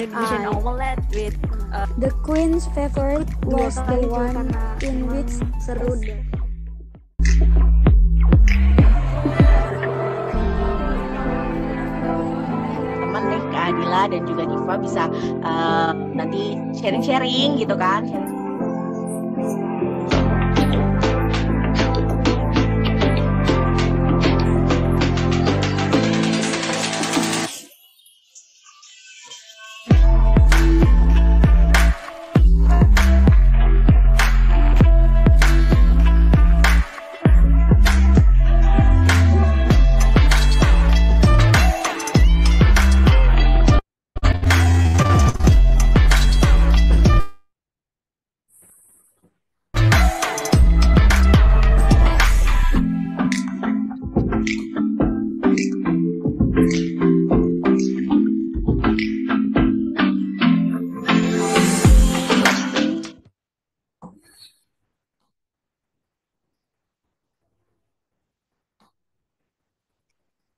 Indonesian omelette with The queen's favorite dua was the kali juga one karena in emang which seru deh. Teman nih Kak Adila dan juga Diva bisa nanti sharing-sharing gitu kan.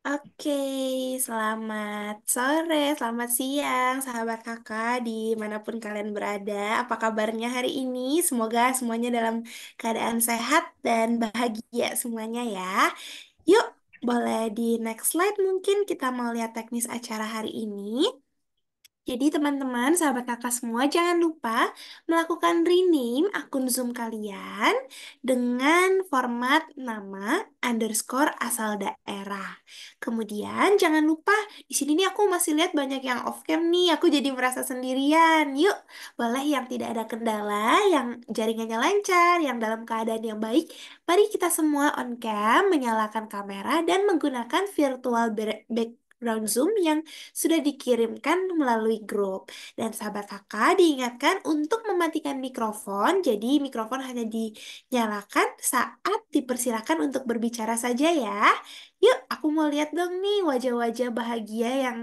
Oke, selamat sore, selamat siang, sahabat kakak dimanapun kalian berada. Apa kabarnya hari ini? Semoga semuanya dalam keadaan sehat dan bahagia semuanya ya. Yuk, boleh di next slide mungkin kita mau lihat teknis acara hari ini. Jadi teman-teman, sahabat kakak semua, jangan lupa melakukan rename akun Zoom kalian dengan format nama underscore asal daerah. Kemudian jangan lupa, di sini nih aku masih lihat banyak yang off cam nih, aku jadi merasa sendirian. Yuk, boleh yang tidak ada kendala, yang jaringannya lancar, yang dalam keadaan yang baik, mari kita semua on cam, menyalakan kamera, dan menggunakan virtual background Zoom yang sudah dikirimkan melalui grup. Dan sahabat kakak diingatkan untuk mematikan mikrofon, jadi mikrofon hanya dinyalakan saat dipersilakan untuk berbicara saja ya. Yuk, aku mau lihat dong nih wajah-wajah bahagia yang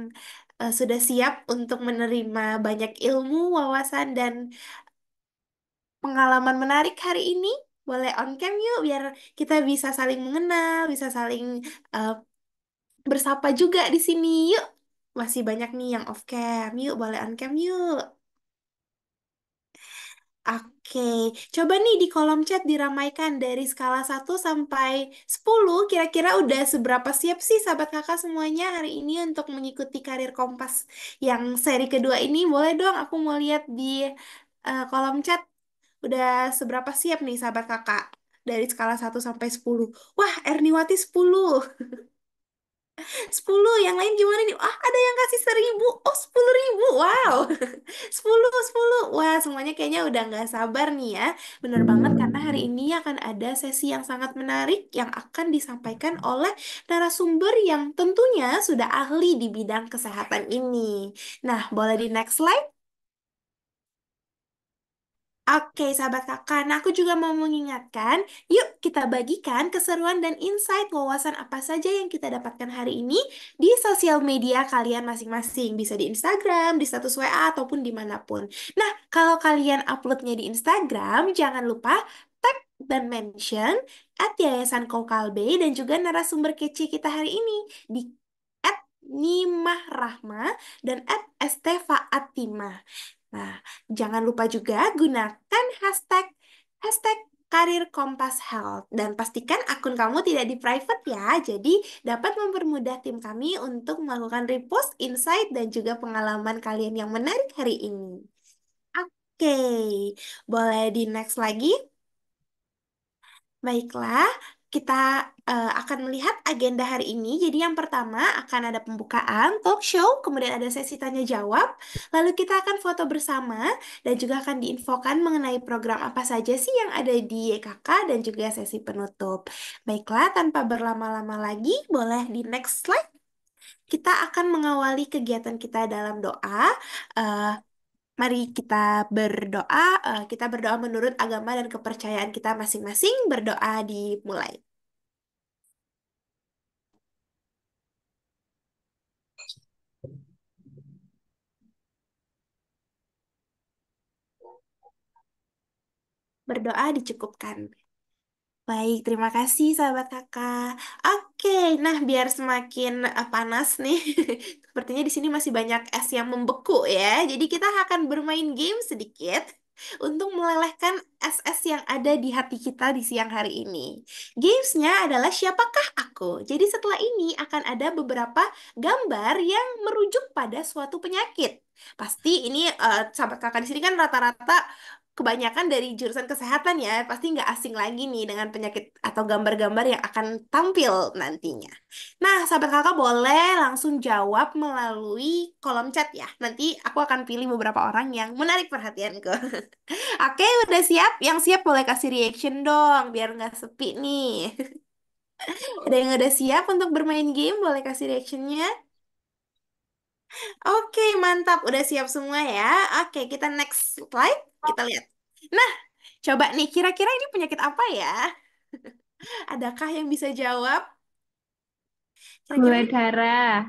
sudah siap untuk menerima banyak ilmu, wawasan, dan pengalaman menarik hari ini. Boleh on cam yuk, biar kita bisa saling mengenal, bisa saling eh, bersapa juga di sini. Yuk, masih banyak nih yang off cam. Yuk, boleh on cam yuk. Oke, coba nih di kolom chat diramaikan dari skala 1 sampai 10. Kira-kira udah seberapa siap sih sahabat kakak semuanya hari ini untuk mengikuti karir Kompas yang seri kedua ini? Boleh dong, aku mau lihat di kolom chat. Udah seberapa siap nih sahabat kakak? Dari skala 1 sampai 10. Wah, Erniwati 10. 10, yang lain gimana nih? Ah, ada yang kasih 1.000. Oh, 10.000. Wow. 10. Wah, semuanya kayaknya udah nggak sabar nih ya. Bener banget, karena hari ini akan ada sesi yang sangat menarik yang akan disampaikan oleh narasumber yang tentunya sudah ahli di bidang kesehatan ini. Nah, boleh di next slide? Oke, sahabat kakak. Nah, aku juga mau mengingatkan, yuk kita bagikan keseruan dan insight wawasan apa saja yang kita dapatkan hari ini di sosial media kalian masing-masing. Bisa di Instagram, di status WA, ataupun dimanapun. Nah, kalau kalian uploadnya di Instagram, jangan lupa tag dan mention @Yayasan Kokalbe dan juga narasumber kece kita hari ini di @Nimah Rahma dan @Estefa Atimah. Nah, jangan lupa juga gunakan hashtag Karir Kompas Health dan pastikan akun kamu tidak di private ya. Jadi dapat mempermudah tim kami untuk melakukan repost, insight, dan juga pengalaman kalian yang menarik hari ini. Oke, boleh di next lagi? Baiklah, kita akan melihat agenda hari ini. Jadi yang pertama akan ada pembukaan, talk show, kemudian ada sesi tanya jawab, lalu kita akan foto bersama dan juga akan diinfokan mengenai program apa saja sih yang ada di YKK dan juga sesi penutup. Baiklah, tanpa berlama-lama lagi, boleh di next slide. Kita akan mengawali kegiatan kita dalam doa. Eh, Mari kita berdoa menurut agama dan kepercayaan kita masing-masing. Berdoa dimulai. Berdoa dicukupkan. Baik, terima kasih sahabat kakak. Oke, Oke, nah biar semakin panas nih, sepertinya di sini masih banyak es yang membeku ya. Jadi kita akan bermain game sedikit untuk melelehkan es-es yang ada di hati kita di siang hari ini. Gamesnya adalah Siapakah Aku? Jadi setelah ini akan ada beberapa gambar yang merujuk pada suatu penyakit. Pasti ini sahabat kakak di sini kan rata-rata kebanyakan dari jurusan kesehatan ya, pasti nggak asing lagi nih dengan penyakit atau gambar-gambar yang akan tampil nantinya. Nah, sahabat kakak boleh langsung jawab melalui kolom chat ya. Nanti aku akan pilih beberapa orang yang menarik perhatianku. Oke, udah siap? Yang siap boleh kasih reaction dong, biar nggak sepi nih. Ada yang udah siap untuk bermain game? Boleh kasih reactionnya? Oke, mantap. Udah siap semua ya. Oke, kita next slide. Kita lihat. Nah, coba nih, kira-kira ini penyakit apa ya? Adakah yang bisa jawab? Kira-kira Gula darah.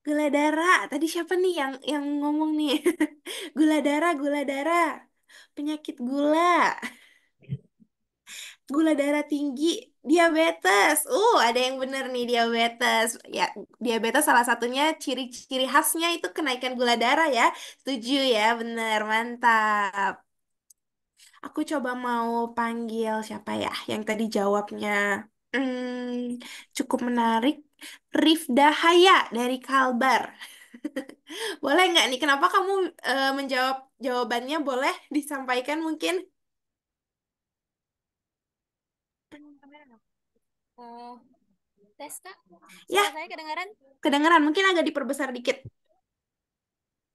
gula darah. Tadi siapa nih yang ngomong nih? Gula darah, gula darah. Penyakit gula, gula darah tinggi, diabetes. Ada yang bener nih diabetes. Ya, diabetes salah satunya ciri-ciri khasnya itu kenaikan gula darah ya. Setuju ya, bener, mantap. Aku coba mau panggil siapa ya yang tadi jawabnya cukup menarik. Rifda Haya dari Kalbar. Boleh nggak nih? Kenapa kamu menjawab jawabannya? Boleh disampaikan mungkin? Eh, tes Kak, Ya, suara saya kedengaran? kedengeran. Mungkin agak diperbesar dikit.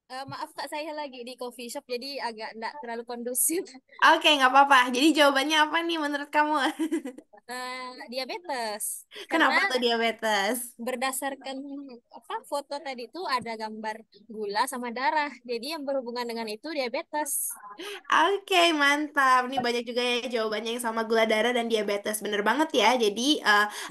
Maaf Kak, saya lagi di coffee shop jadi agak enggak terlalu kondusif. Oke, nggak apa-apa. Jadi jawabannya apa nih menurut kamu? Diabetes. Karena Kenapa tuh diabetes? berdasarkan apa foto tadi itu ada gambar gula sama darah. Jadi yang berhubungan dengan itu diabetes. Oke, mantap. Ini banyak juga ya jawabannya yang sama gula darah dan diabetes. Bener banget ya. Jadi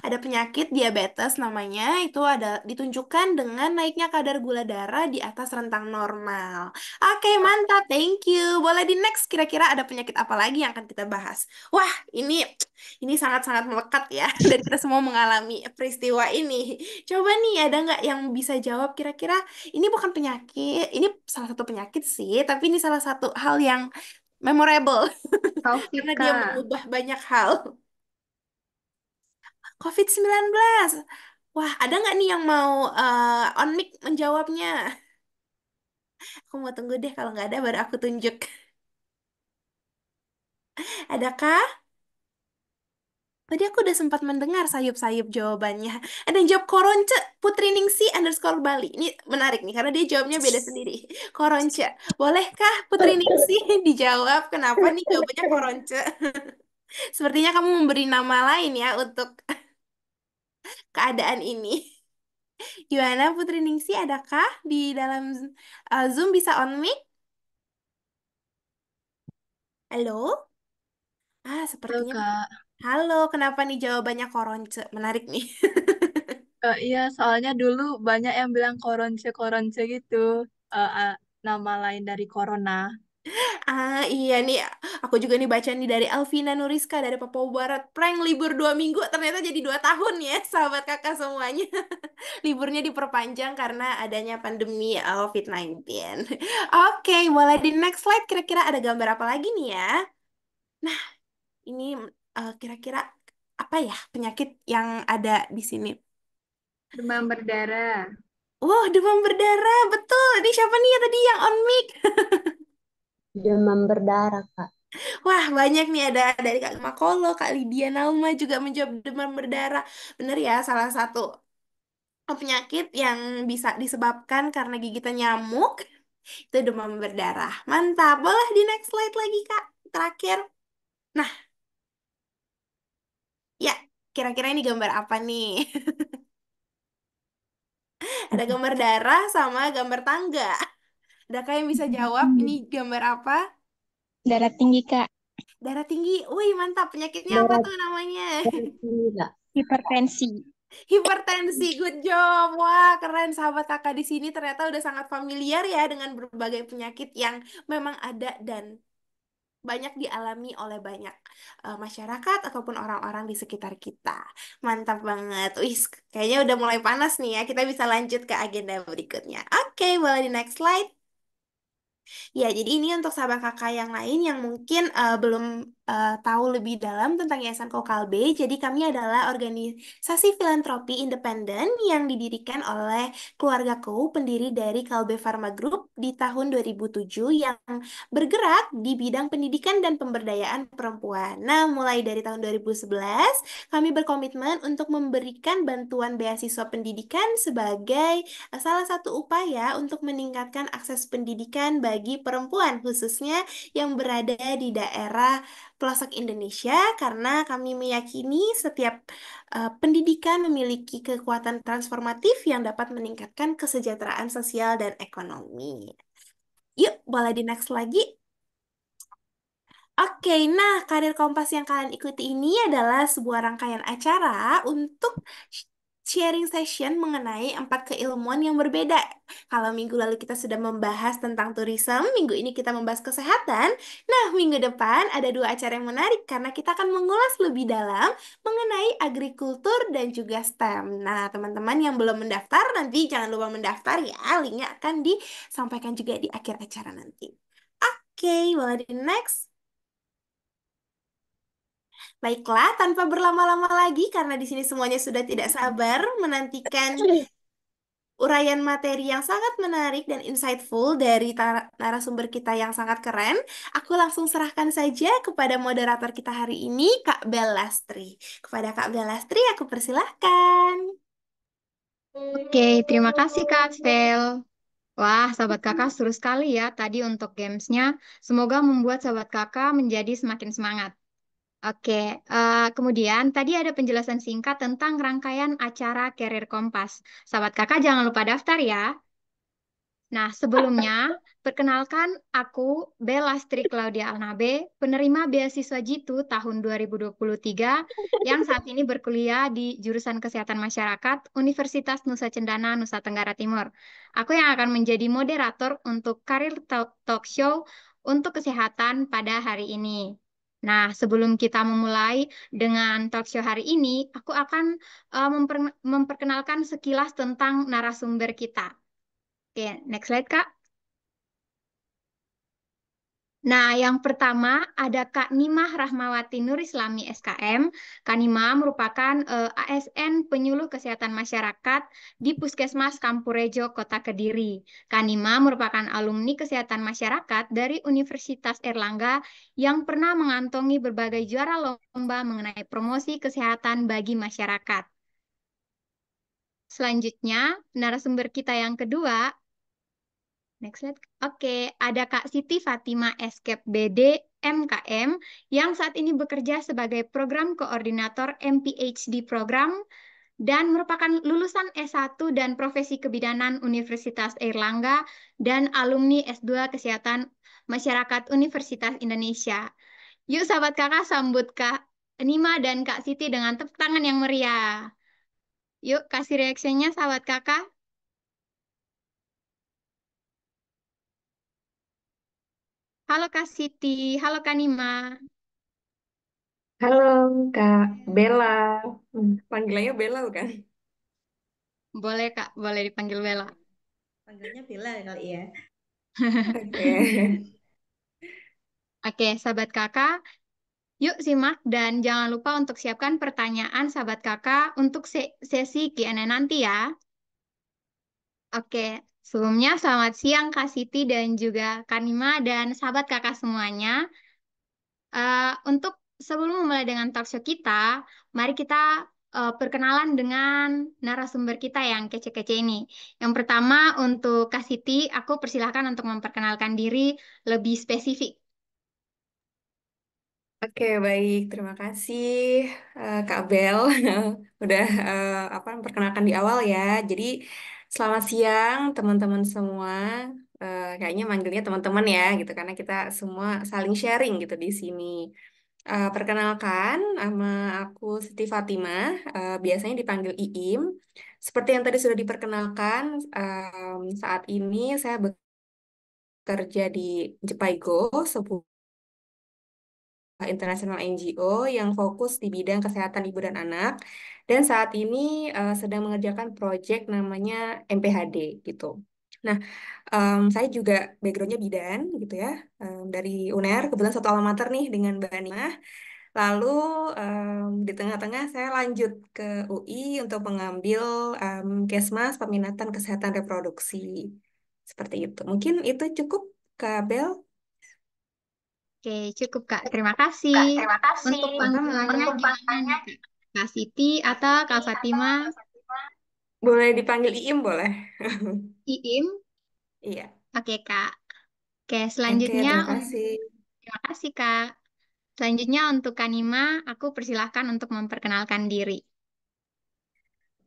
ada penyakit diabetes namanya itu ada ditunjukkan dengan naiknya kadar gula darah di atas rentang normal. Oke, mantap. Thank you. Boleh di next kira-kira ada penyakit apa lagi yang akan kita bahas? Wah, ini sangat-sangat melekat ya dan kita semua mengalami peristiwa ini. Coba nih ada nggak yang bisa jawab kira-kira ini bukan penyakit, ini salah satu penyakit sih, tapi ini salah satu hal yang memorable Taufik, karena dia Kak. mengubah banyak hal. COVID-19. Wah, ada nggak nih yang mau on mic menjawabnya? Aku mau tunggu deh, kalau nggak ada baru aku tunjuk. Adakah? Tadi aku udah sempat mendengar sayup-sayup jawabannya. Ada yang jawab Koronce, Putri Ningsi underscore Bali. Ini menarik nih, karena dia jawabnya beda sendiri. Koronce. Bolehkah Putri Ningsi dijawab? Kenapa nih jawabannya Koronce? Sepertinya kamu memberi nama lain ya untuk keadaan ini. Gimana Putri Ningsi, adakah di dalam Zoom bisa on mic? Halo? Halo, Sepertinya. Kak. Halo, kenapa nih jawabannya Koronce? Menarik nih. Iya, soalnya dulu banyak yang bilang koronce-koronce gitu. Nama lain dari corona. Iya nih, aku juga nih baca nih dari Alvina Nuriska dari Papua Barat. Prank libur 2 minggu ternyata jadi 2 tahun ya, sahabat kakak semuanya. Liburnya diperpanjang karena adanya pandemi COVID-19. Oke, boleh di next slide. Kira-kira ada gambar apa lagi nih ya? Nah, ini kira-kira apa ya penyakit yang ada di sini? Demam berdarah. Wow, demam berdarah, betul. Ini siapa nih ya tadi yang on mic? Demam berdarah, Kak. Wah, banyak nih ada dari Kak Makolo, Kak Lydia Nauma juga menjawab demam berdarah. Bener ya, salah satu penyakit yang bisa disebabkan karena gigitan nyamuk itu demam berdarah. Mantap. Boleh di next slide lagi, Kak. Terakhir. Nah, ya, kira-kira ini gambar apa nih? Ada gambar darah sama gambar tangga. Adakah yang bisa jawab ini gambar apa? Darah tinggi Kak. Darah tinggi. Wih, mantap. Penyakitnya apa Darah tuh namanya? tinggi, Kak. Hipertensi. Hipertensi, good job. Wah, keren sahabat kakak di sini ternyata udah sangat familiar ya dengan berbagai penyakit yang memang ada dan banyak dialami oleh banyak masyarakat ataupun orang-orang di sekitar kita. Mantap banget. Wih, kayaknya udah mulai panas nih ya. Kita bisa lanjut ke agenda berikutnya. Oke, boleh di next slide. Ya, jadi ini untuk sahabat kakak yang lain yang mungkin belum tahu lebih dalam tentang Yayasan Kokalbe. Jadi kami adalah organisasi filantropi independen yang didirikan oleh keluargaku, pendiri dari Kalbe Pharma Group di tahun 2007 yang bergerak di bidang pendidikan dan pemberdayaan perempuan. Nah, mulai dari tahun 2011, kami berkomitmen untuk memberikan bantuan beasiswa pendidikan sebagai salah satu upaya untuk meningkatkan akses pendidikan bagi perempuan, khususnya yang berada di daerah pelosok Indonesia, karena kami meyakini setiap pendidikan memiliki kekuatan transformatif yang dapat meningkatkan kesejahteraan sosial dan ekonomi. Yuk, boleh di next lagi. Oke, nah Karir Kompas yang kalian ikuti ini adalah sebuah rangkaian acara untuk sharing session mengenai 4 keilmuan yang berbeda. Kalau minggu lalu kita sudah membahas tentang tourism, minggu ini kita membahas kesehatan. Nah, minggu depan ada 2 acara yang menarik karena kita akan mengulas lebih dalam mengenai agrikultur dan juga STEM. Nah, teman-teman yang belum mendaftar, nanti jangan lupa mendaftar ya. Linknya akan disampaikan juga di akhir acara nanti. Oke, boleh di next. Baiklah, tanpa berlama-lama lagi, karena di sini semuanya sudah tidak sabar menantikan uraian materi yang sangat menarik dan insightful dari narasumber kita yang sangat keren, aku langsung serahkan saja kepada moderator kita hari ini, Kak Belastri. Kepada Kak Belastri, aku persilahkan. Oke, terima kasih Kak Vel. Wah, sahabat kakak seru sekali ya tadi untuk gamesnya. Semoga membuat sahabat kakak menjadi semakin semangat. Oke, kemudian tadi ada penjelasan singkat tentang rangkaian acara Career Kompas. Sahabat kakak jangan lupa daftar ya. Nah, sebelumnya, perkenalkan aku Bella Stri Claudia Alnabe, penerima beasiswa Jitu tahun 2023 yang saat ini berkuliah di jurusan Kesehatan Masyarakat Universitas Nusa Cendana, Nusa Tenggara Timur. Aku yang akan menjadi moderator untuk Karir Talk Show untuk kesehatan pada hari ini. Nah, sebelum kita memulai dengan talk show hari ini, aku akan memperkenalkan sekilas tentang narasumber kita. Oke, next slide, Kak. Nah, yang pertama ada Kak Nimah Rahmawati Nurislami SKM. Kak Nimah merupakan ASN penyuluh kesehatan masyarakat di Puskesmas Kampurejo, Kota Kediri. Kak Nimah merupakan alumni kesehatan masyarakat dari Universitas Erlangga yang pernah mengantongi berbagai juara lomba mengenai promosi kesehatan bagi masyarakat. Selanjutnya, narasumber kita yang kedua. Next slide. Oke, ada Kak Siti Fatima Escape BD MKM yang saat ini bekerja sebagai program koordinator MPHD program dan merupakan lulusan S1 dan profesi kebidanan Universitas Airlangga dan alumni S2 Kesehatan Masyarakat Universitas Indonesia. Yuk sahabat kakak sambut Kak Nima dan Kak Siti dengan tepuk tangan yang meriah. Yuk kasih reaksinya sahabat kakak. Halo Kak Siti, halo Kak Nima. Halo Kak Bella. Panggilannya Bella bukan? Boleh Kak, boleh dipanggil Bella. Panggilnya Bella kali ya. Oke. Oke, sahabat kakak, yuk simak dan jangan lupa untuk siapkan pertanyaan sahabat kakak untuk sesi Q&A nanti ya. Oke, sebelumnya selamat siang Kak Siti dan juga Kak Nima dan sahabat kakak semuanya. Untuk sebelum memulai dengan talk show kita, mari kita perkenalan dengan narasumber kita yang kece-kece ini. Yang pertama untuk Kak Siti, aku persilahkan untuk memperkenalkan diri lebih spesifik. Oke, baik. Terima kasih Kak Bel udah memperkenalkan di awal ya. Jadi selamat siang teman-teman semua. Kayaknya manggilnya teman-teman ya gitu karena kita semua saling sharing gitu di sini. Perkenalkan, nama aku Siti Fatima, biasanya dipanggil Iim. Seperti yang tadi sudah diperkenalkan, saat ini saya bekerja di Jepaigo, sebuah internasional NGO yang fokus di bidang kesehatan ibu dan anak. Dan saat ini sedang mengerjakan proyek namanya MPHD gitu. Nah, saya juga backgroundnya bidan gitu ya, dari UNER, kebetulan satu alma mater nih dengan Mbak Nima. Lalu di tengah-tengah saya lanjut ke UI untuk mengambil Kesmas Peminatan Kesehatan Reproduksi. Seperti itu. Mungkin itu cukup, Kak Bel. Oke, cukup Kak. Terima kasih. Untuk panggilannya gimana nih Kak? Kak Siti atau Kak Fatima? Boleh dipanggil Iim, boleh. Iim? Iya. Oke Kak. Oke, Oke, selanjutnya terima kasih. terima kasih Kak. Selanjutnya untuk Kanima, aku persilahkan untuk memperkenalkan diri.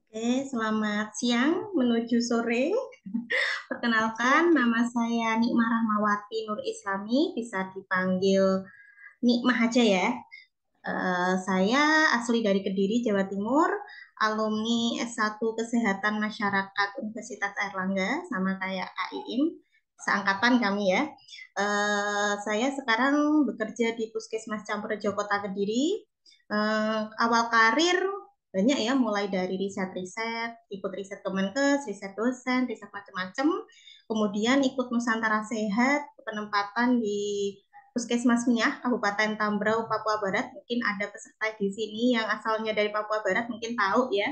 Oke, selamat siang menuju sore. Perkenalkan, nama saya Nikmah Rahmawati Nur Islami, bisa dipanggil Nikmah aja ya. Saya asli dari Kediri, Jawa Timur, alumni S1 Kesehatan Masyarakat Universitas Airlangga, sama kayak Kak Iim, seangkatan kami ya. Saya sekarang bekerja di Puskesmas Campurejo Kota Kediri. Awal karir banyak ya, mulai dari riset-riset, ikut riset Kemenkes, riset dosen, riset macam-macam, kemudian ikut Nusantara Sehat, penempatan di Puskesmas Miah, Kabupaten Tambrau, Papua Barat. Mungkin ada peserta di sini yang asalnya dari Papua Barat, mungkin tahu ya.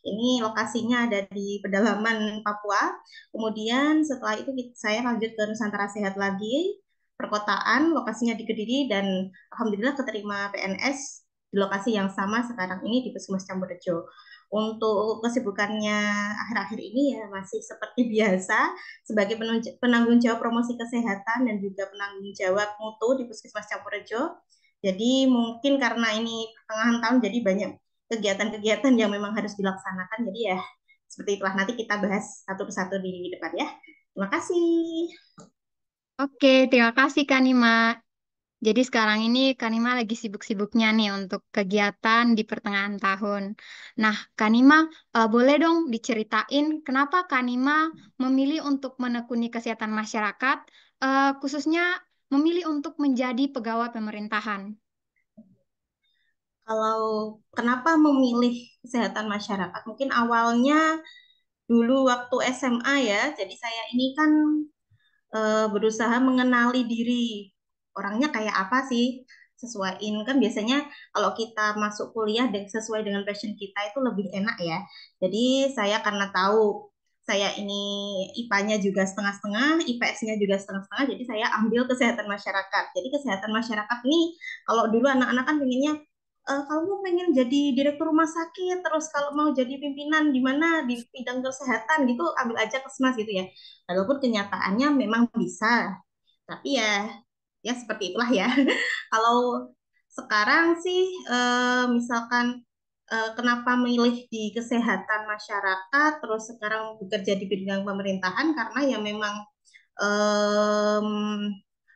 Ini lokasinya ada di pedalaman Papua. Kemudian setelah itu saya lanjut ke Nusantara Sehat lagi, perkotaan, lokasinya di Kediri, dan alhamdulillah keterima PNS di lokasi yang sama sekarang ini di Puskesmas Campurejo. Untuk kesibukannya akhir-akhir ini ya masih seperti biasa sebagai penanggung jawab promosi kesehatan dan juga penanggung jawab mutu di Puskesmas Campurejo. Jadi mungkin karena ini pertengahan tahun jadi banyak kegiatan-kegiatan yang memang harus dilaksanakan. Jadi ya seperti itulah, nanti kita bahas satu persatu di depan ya. Terima kasih. Oke, terima kasih Kanima. Jadi sekarang ini Kanima lagi sibuk-sibuknya nih untuk kegiatan di pertengahan tahun. Nah, Kanima, boleh dong diceritain kenapa Kanima memilih untuk menekuni kesehatan masyarakat, khususnya memilih untuk menjadi pegawai pemerintahan. Kalau kenapa memilih kesehatan masyarakat? Mungkin awalnya dulu waktu SMA ya. Jadi saya ini kan berusaha mengenali diri orangnya kayak apa sih, sesuaiin kan biasanya kalau kita masuk kuliah sesuai dengan passion kita itu lebih enak ya. Jadi saya karena tahu saya ini IPA-nya juga setengah-setengah, IPS-nya juga setengah-setengah, jadi saya ambil kesehatan masyarakat. Jadi kesehatan masyarakat ini kalau dulu anak-anak kan pengennya kamu pengen jadi direktur rumah sakit, terus kalau mau jadi pimpinan di mana di bidang kesehatan gitu, ambil aja Kesmas gitu ya. Walaupun kenyataannya memang bisa, tapi ya seperti itulah ya. Kalau sekarang sih misalkan kenapa milih di kesehatan masyarakat, terus sekarang bekerja di bidang pemerintahan karena ya memang em,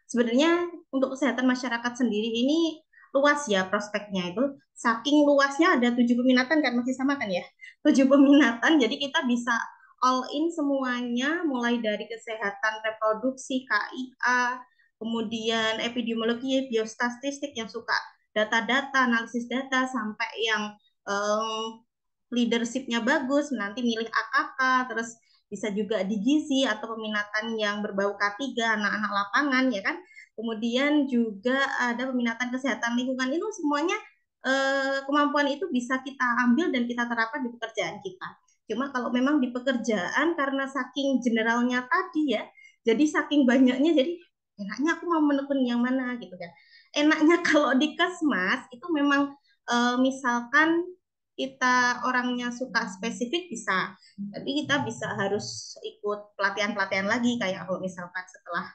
sebenarnya untuk kesehatan masyarakat sendiri ini luas ya prospeknya itu. Saking luasnya ada 7 peminatan kan, masih sama kan ya? 7 peminatan, jadi kita bisa all in semuanya, mulai dari kesehatan reproduksi, KIA, kemudian epidemiologi, biostatistik yang suka data-data, analisis data, sampai yang leadershipnya bagus, nanti milih AKK, terus bisa juga di gizi atau peminatan yang berbau K3, anak-anak lapangan ya kan. Kemudian juga ada peminatan kesehatan lingkungan, itu semuanya kemampuan itu bisa kita ambil dan kita terapkan di pekerjaan kita. Cuma kalau memang di pekerjaan karena saking generalnya tadi ya, jadi saking banyaknya, jadi enaknya aku mau menekuni yang mana gitu kan. Enaknya kalau di Kesmas itu memang misalkan kita orangnya suka spesifik bisa, tapi kita bisa harus ikut pelatihan-pelatihan lagi kayak kalau misalkan setelah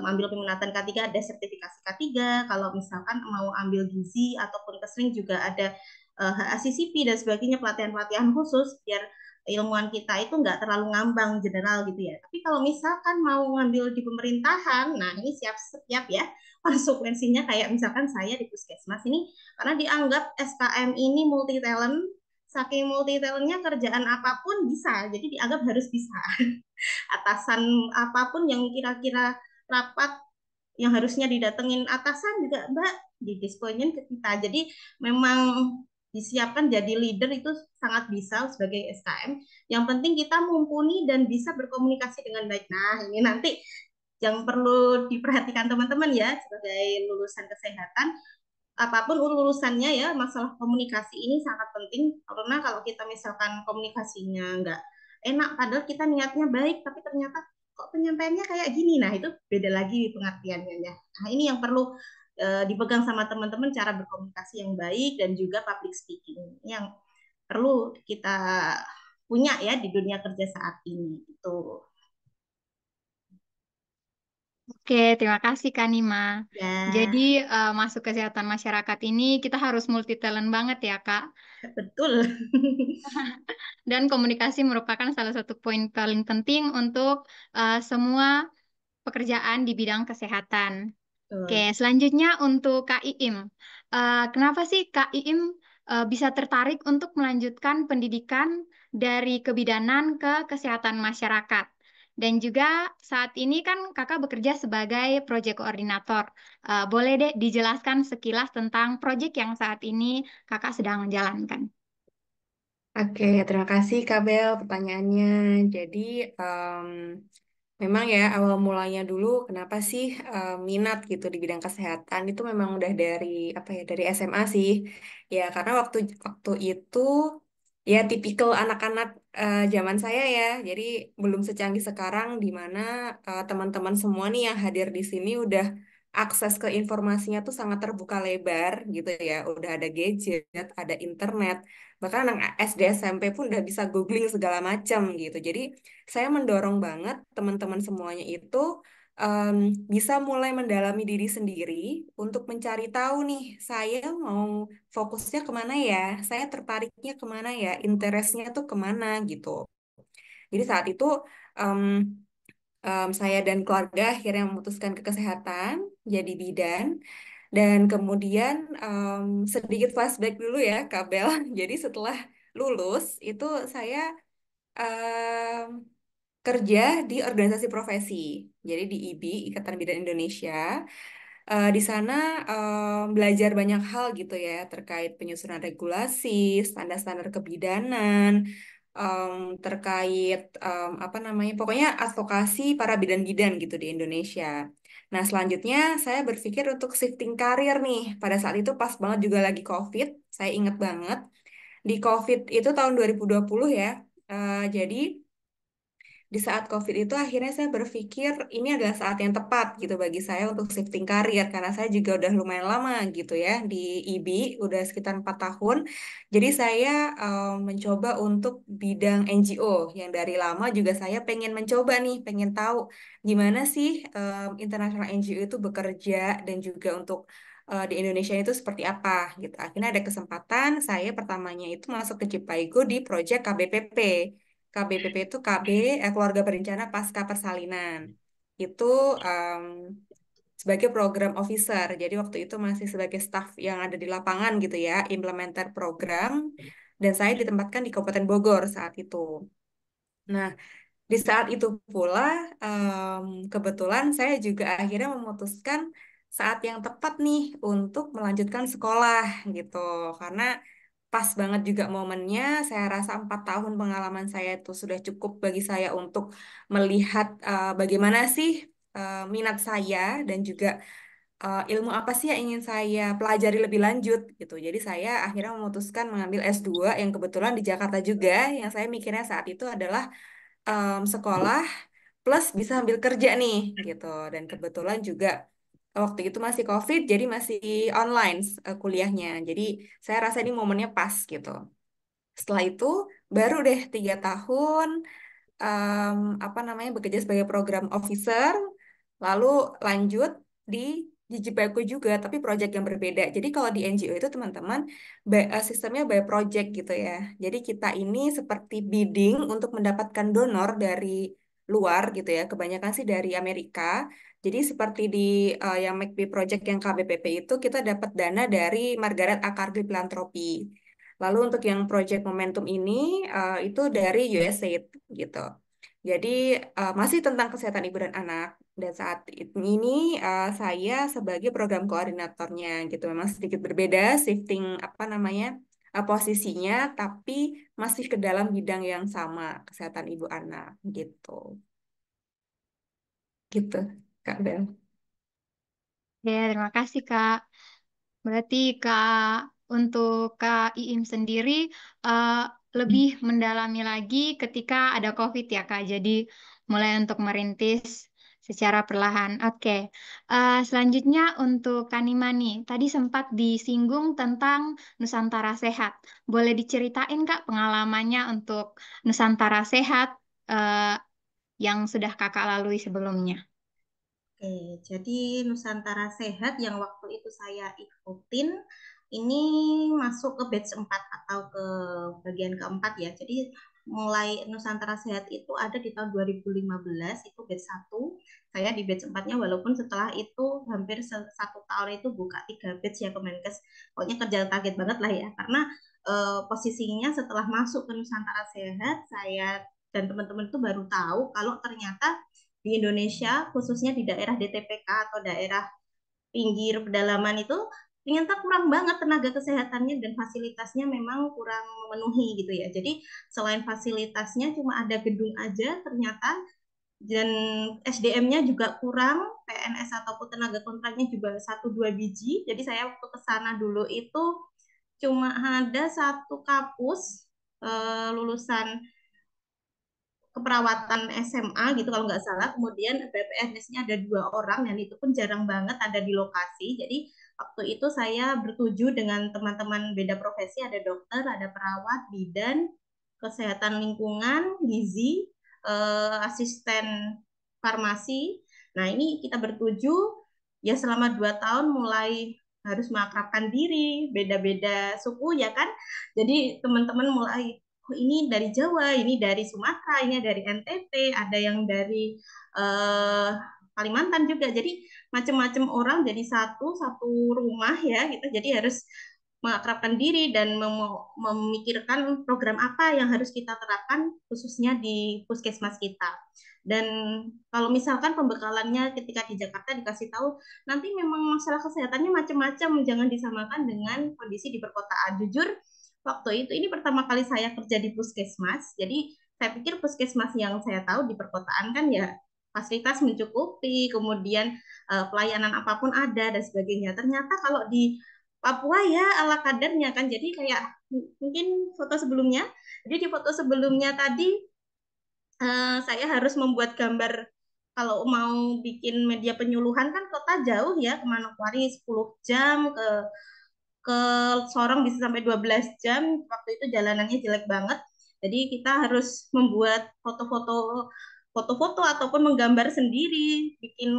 ambil peminatan K3 ada sertifikasi K3, kalau misalkan mau ambil gizi ataupun kesring juga ada HACCP dan sebagainya, pelatihan-pelatihan khusus biar ilmuwan kita itu nggak terlalu ngambang general gitu ya. Tapi kalau misalkan mau ngambil di pemerintahan, nah ini siap-siap ya konsekuensinya, kayak misalkan saya di Puskesmas ini karena dianggap SKM ini multi talent, saking multi talentnya kerjaan apapun bisa, jadi dianggap harus bisa. Atasan apapun yang kira-kira rapat yang harusnya didatengin atasan juga Mbak didisponin ke kita. Jadi memang disiapkan jadi leader itu sangat bisa sebagai SKM. Yang penting kita mumpuni dan bisa berkomunikasi dengan baik. Nah, ini nanti yang perlu diperhatikan teman-teman ya sebagai lulusan kesehatan, apapun lulusannya ya, masalah komunikasi ini sangat penting karena kalau kita misalkan komunikasinya nggak enak, padahal kita niatnya baik, tapi ternyata kok penyampaiannya kayak gini, nah itu beda lagi pengertiannya ya. Nah ini yang perlu dipegang sama teman-teman, cara berkomunikasi yang baik dan juga public speaking yang perlu kita punya ya di dunia kerja saat ini itu. Oke, terima kasih Kak Nima. Ya, Jadi masuk kesehatan masyarakat ini kita harus multi talent banget ya Kak. betul. Dan komunikasi merupakan salah satu poin paling penting untuk semua pekerjaan di bidang kesehatan. Oke, Betul. selanjutnya untuk Kak Iim. Kenapa sih Kak Iim bisa tertarik untuk melanjutkan pendidikan dari kebidanan ke kesehatan masyarakat? Dan juga saat ini kan Kakak bekerja sebagai project koordinator. Boleh deh dijelaskan sekilas tentang project yang saat ini Kakak sedang menjalankan. Oke, terima kasih Kak Bel pertanyaannya. Jadi, em, memang ya awal mulanya dulu kenapa sih minat gitu di bidang kesehatan itu memang udah dari apa ya dari SMA sih. Ya, karena waktu waktu itu ya tipikal anak-anak zaman saya ya. Jadi belum secanggih sekarang di mana teman-teman semua nih yang hadir di sini udah akses ke informasinya tuh sangat terbuka lebar gitu ya. Udah ada gadget, ada internet. Bahkan anak SD SMP pun udah bisa googling segala macam gitu. Jadi saya mendorong banget teman-teman semuanya itu em, bisa mulai mendalami diri sendiri untuk mencari tahu nih, saya mau fokusnya kemana ya, saya tertariknya kemana ya, interestnya tuh kemana gitu. Jadi saat itu em, saya dan keluarga akhirnya memutuskan ke kesehatan, jadi bidan. Dan kemudian sedikit flashback dulu ya, Kabel. Jadi setelah lulus itu saya em, kerja di organisasi profesi. Jadi di IBI, Ikatan Bidan Indonesia. Di sana belajar banyak hal gitu ya terkait penyusunan regulasi, standar-standar kebidanan, terkait apa namanya, pokoknya advokasi para bidan-bidan gitu di Indonesia. Nah, selanjutnya saya berpikir untuk shifting karir nih. Pada saat itu pas banget juga lagi COVID, saya ingat banget. Di COVID itu tahun 2020 ya. Jadi di saat COVID itu akhirnya saya berpikir ini adalah saat yang tepat gitu bagi saya untuk shifting karir karena saya juga udah lumayan lama gitu ya di IBI udah sekitar 4 tahun. Jadi saya mencoba untuk bidang NGO yang dari lama juga saya pengen mencoba nih, pengen tahu gimana sih internasional NGO itu bekerja dan juga untuk di Indonesia itu seperti apa gitu. Akhirnya ada kesempatan saya pertamanya itu masuk ke Cipaigo di proyek KBPP. KBPP itu KB, Keluarga Berencana Pasca Persalinan. Itu em, sebagai program officer. Jadi waktu itu masih sebagai staff yang ada di lapangan gitu ya, implementer program. Dan saya ditempatkan di Kabupaten Bogor saat itu. Nah, di saat itu pula, kebetulan saya juga akhirnya memutuskan saat yang tepat nih untuk melanjutkan sekolah gitu. Karena pas banget juga momennya, saya rasa 4 tahun pengalaman saya itu sudah cukup bagi saya untuk melihat bagaimana sih minat saya dan juga ilmu apa sih yang ingin saya pelajari lebih lanjut gitu. Jadi saya akhirnya memutuskan mengambil S2 yang kebetulan di Jakarta juga, yang saya mikirnya saat itu adalah sekolah plus bisa ambil kerja nih gitu. Dan kebetulan juga waktu itu masih COVID, jadi masih online kuliahnya. Jadi saya rasa ini momennya pas gitu. Setelah itu baru deh 3 tahun em, apa namanya bekerja sebagai program officer, lalu lanjut di Jijibaku juga, tapi project yang berbeda. Jadi kalau di NGO itu teman-teman sistemnya by project gitu ya. Jadi kita ini seperti bidding untuk mendapatkan donor dari luar gitu ya. Kebanyakan sih dari Amerika. Jadi seperti di yang McB Project yang KBPP itu kita dapat dana dari Margaret A. Cargill Philanthropy. Lalu untuk yang Project Momentum ini itu dari USAID gitu. Jadi masih tentang kesehatan ibu dan anak. Dan saat ini saya sebagai program koordinatornya gitu. Memang sedikit berbeda shifting apa namanya posisinya, tapi masih ke dalam bidang yang sama, kesehatan ibu anak gitu. Gitu, Kak Bel. Ya, terima kasih Kak. Berarti Kak, untuk Kak Iim sendiri eh, lebih mendalami lagi ketika ada COVID ya Kak. Jadi mulai untuk merintis secara perlahan. Oke. Selanjutnya untuk Kanima nih. Tadi sempat disinggung tentang Nusantara Sehat. Boleh diceritain Kak pengalamannya untuk Nusantara Sehat eh, yang sudah Kakak lalui sebelumnya? Oke, jadi Nusantara Sehat yang waktu itu saya ikutin ini masuk ke batch 4 atau ke bagian keempat ya. Jadi mulai Nusantara Sehat itu ada di tahun 2015, itu batch 1. Saya di batch 4-nya walaupun setelah itu hampir 1 tahun itu buka 3 batch ya Kemenkes. Pokoknya kerja kaget banget lah ya. Karena posisinya setelah masuk ke Nusantara Sehat, saya dan teman-teman itu baru tahu kalau ternyata di Indonesia, khususnya di daerah DTPK atau daerah pinggir pedalaman itu, ternyata kurang banget tenaga kesehatannya dan fasilitasnya memang kurang memenuhi gitu ya. Jadi selain fasilitasnya cuma ada gedung aja ternyata, dan SDM-nya juga kurang, PNS ataupun tenaga kontraknya juga 1-2 biji. Jadi saya waktu ke sana dulu itu cuma ada satu kapus lulusan keperawatan SMA gitu kalau nggak salah. Kemudian PPNS-nya ada 2 orang dan itu pun jarang banget ada di lokasi. Jadi waktu itu saya bertuju dengan teman-teman beda profesi, ada dokter, ada perawat, bidan, kesehatan lingkungan, gizi, asisten farmasi. Nah ini kita bertuju ya selama 2 tahun mulai harus mengakrabkan diri, beda-beda suku ya kan. Jadi teman-teman mulai oh ini dari Jawa, ini dari Sumatera, ini dari NTT, ada yang dari eh, Kalimantan juga. Jadi macam-macam orang jadi satu satu rumah ya gitu. Jadi harus mengakrabkan diri dan memikirkan program apa yang harus kita terapkan khususnya di puskesmas kita. Dan kalau misalkan pembekalannya ketika di Jakarta dikasih tahu nanti memang masalah kesehatannya macam-macam, jangan disamakan dengan kondisi di perkotaan. Jujur waktu itu ini pertama kali saya kerja di puskesmas, jadi saya pikir puskesmas yang saya tahu di perkotaan kan ya fasilitas mencukupi, kemudian pelayanan apapun ada dan sebagainya. Ternyata kalau di Papua ya ala kadarnya kan, jadi kayak mungkin foto sebelumnya, jadi di foto sebelumnya tadi saya harus membuat gambar kalau mau bikin media penyuluhan kan kota jauh ya ke Manokwari 10 jam, ke Sorong bisa sampai 12 jam. Waktu itu jalanannya jelek banget. Jadi kita harus membuat foto-foto ataupun menggambar sendiri, bikin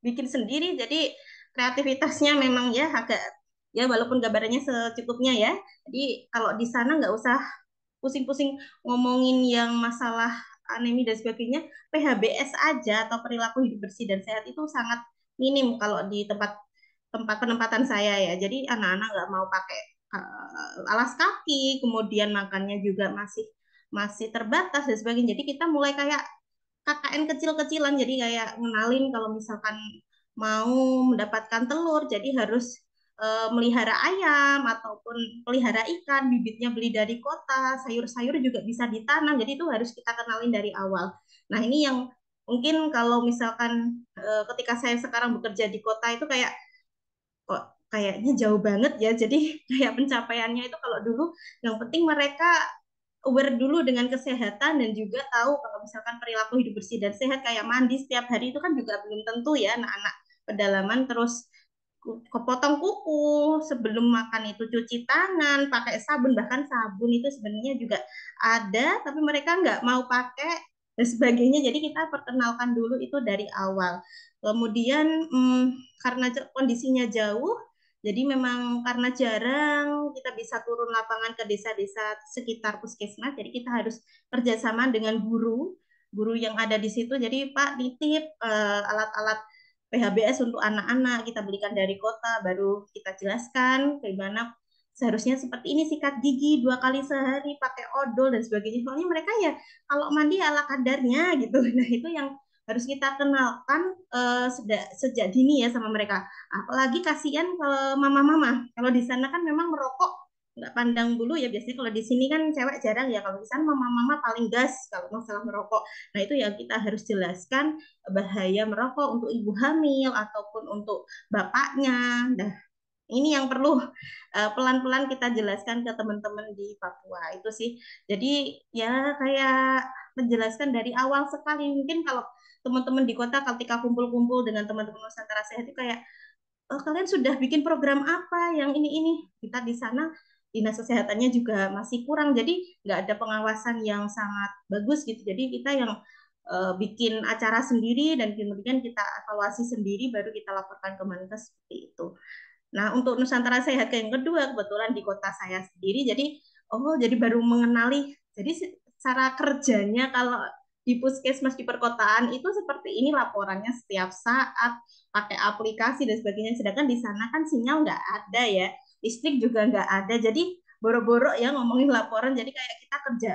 bikin sendiri. Jadi kreativitasnya memang ya agak ya walaupun gambarannya secukupnya ya. Jadi kalau di sana nggak usah pusing-pusing ngomongin yang masalah anemi dan sebagainya, PHBS aja atau perilaku hidup bersih dan sehat itu sangat minim kalau di tempat tempat penempatan saya ya. Jadi anak-anak nggak mau pakai alas kaki, kemudian makannya juga masih masih terbatas dan sebagainya. Jadi kita mulai kayak KKN kecil-kecilan, jadi kayak ngenalin kalau misalkan mau mendapatkan telur, jadi harus melihara ayam ataupun pelihara ikan, bibitnya beli dari kota, sayur-sayur juga bisa ditanam, jadi itu harus kita kenalin dari awal. Nah ini yang mungkin kalau misalkan ketika saya sekarang bekerja di kota itu kayak kok kayaknya jauh banget ya. Jadi kayak pencapaiannya itu kalau dulu yang penting mereka aware dulu dengan kesehatan dan juga tahu kalau misalkan perilaku hidup bersih dan sehat kayak mandi setiap hari itu kan juga belum tentu ya anak-anak pedalaman. Terus kepotong kuku sebelum makan itu cuci tangan pakai sabun, bahkan sabun itu sebenarnya juga ada tapi mereka nggak mau pakai dan sebagainya. Jadi kita perkenalkan dulu itu dari awal. Kemudian karena kondisinya jauh, jadi memang karena jarang kita bisa turun lapangan ke desa-desa sekitar puskesmas, jadi kita harus kerjasama dengan guru yang ada di situ. Jadi Pak nitip alat-alat PHBS untuk anak-anak kita belikan dari kota, baru kita jelaskan bagaimana seharusnya seperti ini, sikat gigi 2 kali sehari, pakai odol dan sebagainya. Soalnya mereka ya kalau mandi ala kadarnya gitu. Nah itu yang harus kita kenalkan sejak dini ya sama mereka. Apalagi kasihan kalau mama-mama. Kalau di sana kan memang merokok nggak pandang bulu ya, biasanya kalau di sini kan cewek jarang ya, kalau di sana mama-mama paling gas kalau masalah merokok. Nah itu ya kita harus jelaskan bahaya merokok untuk ibu hamil ataupun untuk bapaknya. Nah ini yang perlu pelan-pelan kita jelaskan ke teman-teman di Papua itu sih. Jadi ya kayak menjelaskan dari awal sekali. Mungkin kalau teman-teman di kota ketika kumpul-kumpul dengan teman-teman Nusantara Sehat itu kayak, oh, kalian sudah bikin program apa yang ini? Kita di sana dinas kesehatannya juga masih kurang, jadi nggak ada pengawasan yang sangat bagus gitu. Jadi kita yang bikin acara sendiri dan kemudian kita evaluasi sendiri, baru kita laporkan ke Menkes seperti itu. Nah, untuk Nusantara Sehat yang kedua, kebetulan di kota saya sendiri, jadi baru mengenali, jadi cara kerjanya kalau di puskesmas di perkotaan itu seperti ini, laporannya setiap saat, pakai aplikasi dan sebagainya. Sedangkan di sana kan sinyal nggak ada ya, listrik juga nggak ada, jadi boro-boro ya ngomongin laporan, jadi kayak kita kerja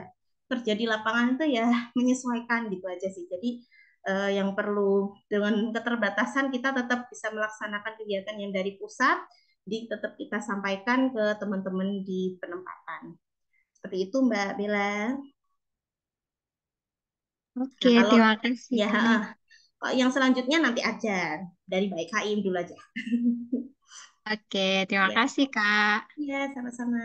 kerja di lapangan itu ya menyesuaikan gitu aja sih. Jadi yang perlu dengan keterbatasan kita tetap bisa melaksanakan kegiatan yang dari pusat, tetap kita sampaikan ke teman-teman di penempatan. Seperti itu Mbak Bella. Oke, Nah kalau terima kasih, ya Kak. yang selanjutnya nanti aja dari Baik Kaim dulu aja. Oke, terima Ya, kasih, Kak. ya sama-sama.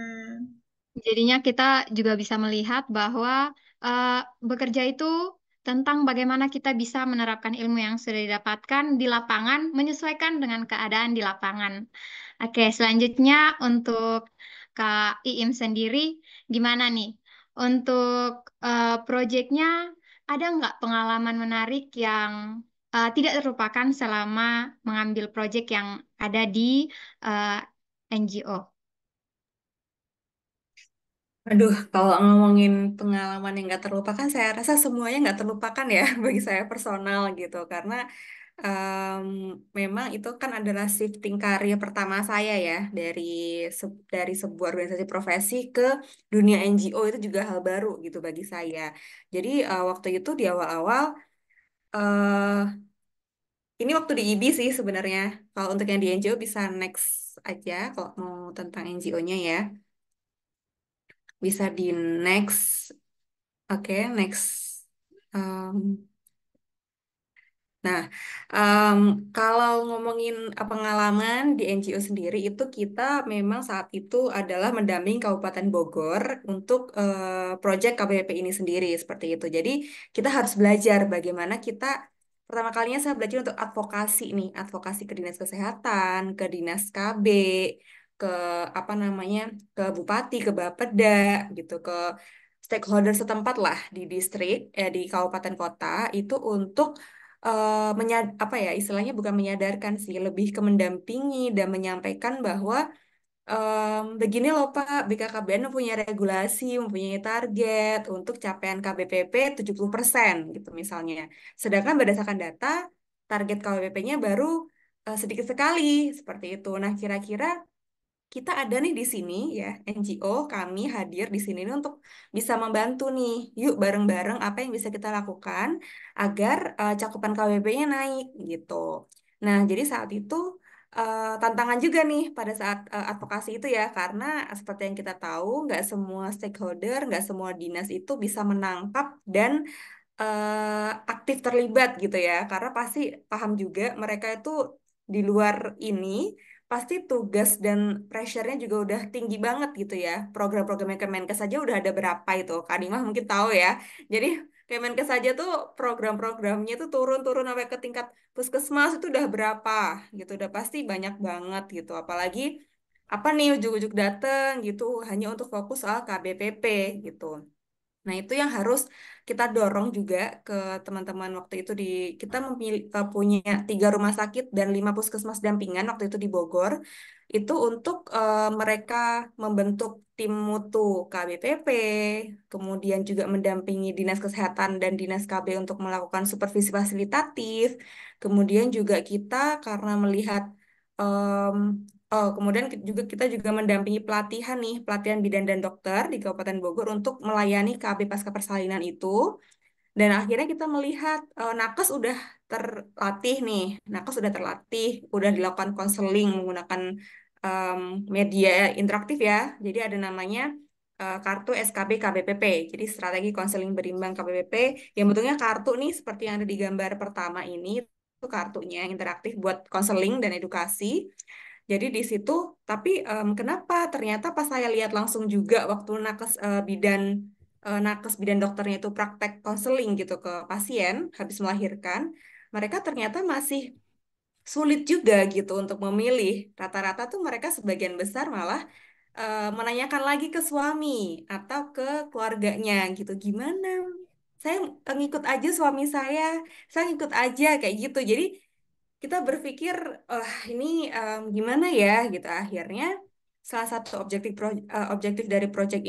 Jadinya kita juga bisa melihat bahwa eh, bekerja itu tentang bagaimana kita bisa menerapkan ilmu yang sudah didapatkan di lapangan, menyesuaikan dengan keadaan di lapangan. Oke, selanjutnya untuk Kak Iim sendiri, gimana nih? Untuk proyeknya, ada nggak pengalaman menarik yang tidak terlupakan selama mengambil proyek yang ada di eh, NGO? Aduh, kalau ngomongin pengalaman yang nggak terlupakan, saya rasa semuanya nggak terlupakan ya bagi saya personal gitu. Karena em, memang itu kan adalah shifting karir pertama saya ya, dari sebuah organisasi profesi ke dunia NGO. Itu juga hal baru gitu bagi saya. Jadi waktu itu di awal-awal, eh ini waktu di IBI sih sebenarnya. Kalau untuk yang di NGO bisa next aja kalau mau tentang NGO-nya ya. Bisa di next. Oke, next. Um, nah, em, kalau ngomongin pengalaman di NGO sendiri, itu kita memang saat itu adalah mendampingi Kabupaten Bogor untuk proyek KBP ini sendiri, seperti itu. Jadi, kita harus belajar bagaimana kita, pertama kalinya saya belajar untuk advokasi nih, advokasi ke Dinas Kesehatan, ke Dinas KB, ke apa namanya, ke Bupati, ke Bapeda, gitu, ke stakeholder setempat lah di distrik, di kabupaten kota itu untuk apa ya istilahnya bukan menyadarkan sih, lebih ke mendampingi dan menyampaikan bahwa begini loh Pak, BKKBN mempunyai regulasi, mempunyai target untuk capaian KBPP 70% gitu misalnya. Sedangkan berdasarkan data, target KBPP-nya baru sedikit sekali seperti itu. Nah, kira-kira kita ada nih di sini ya, NGO kami hadir di sini nih untuk bisa membantu nih. Yuk bareng-bareng apa yang bisa kita lakukan agar cakupan KBP-nya naik gitu. Nah, jadi saat itu tantangan juga nih pada saat advokasi itu ya, karena seperti yang kita tahu, nggak semua stakeholder, nggak semua dinas itu bisa menangkap dan aktif terlibat gitu ya, karena pasti paham juga mereka itu di luar ini pasti tugas dan pressure-nya juga udah tinggi banget gitu ya. Program-programnya Kemenkes saja udah ada berapa itu, Kak Dimah mungkin tahu ya. Jadi Kemenkes saja tuh program-programnya tuh turun-turun sampai ke tingkat puskesmas itu udah berapa gitu, udah pasti banyak banget gitu. Apalagi apa nih ujuk-ujuk dateng gitu hanya untuk fokus soal KBPP gitu. Nah, itu yang harus kita dorong juga ke teman-teman waktu itu kita punya 3 rumah sakit dan 5 puskesmas dampingan waktu itu di Bogor. Itu untuk mereka membentuk tim mutu KBPP, kemudian juga mendampingi Dinas Kesehatan dan Dinas KB untuk melakukan supervisi fasilitatif. Kemudian juga kita karena melihat oh, kemudian kita juga mendampingi pelatihan nih, pelatihan bidan dan dokter di Kabupaten Bogor untuk melayani KB pasca persalinan itu. Dan akhirnya kita melihat nakes udah terlatih nih, nakes udah terlatih, udah dilakukan konseling menggunakan em, media interaktif ya. Jadi ada namanya kartu SKB KBPP. Jadi strategi konseling berimbang KBPP yang bentuknya kartu nih seperti yang ada di gambar pertama ini. Itu kartunya interaktif buat konseling dan edukasi. Jadi di situ, tapi kenapa ternyata pas saya lihat langsung juga waktu nakes bidan dokternya itu praktek konseling gitu ke pasien habis melahirkan, mereka ternyata masih sulit juga gitu untuk memilih. Rata-rata tuh mereka sebagian besar malah menanyakan lagi ke suami atau ke keluarganya gitu. Gimana? Saya ngikut aja suami saya ngikut aja kayak gitu. Jadi kita berpikir, ini gimana ya gitu. Akhirnya salah satu objektif dari project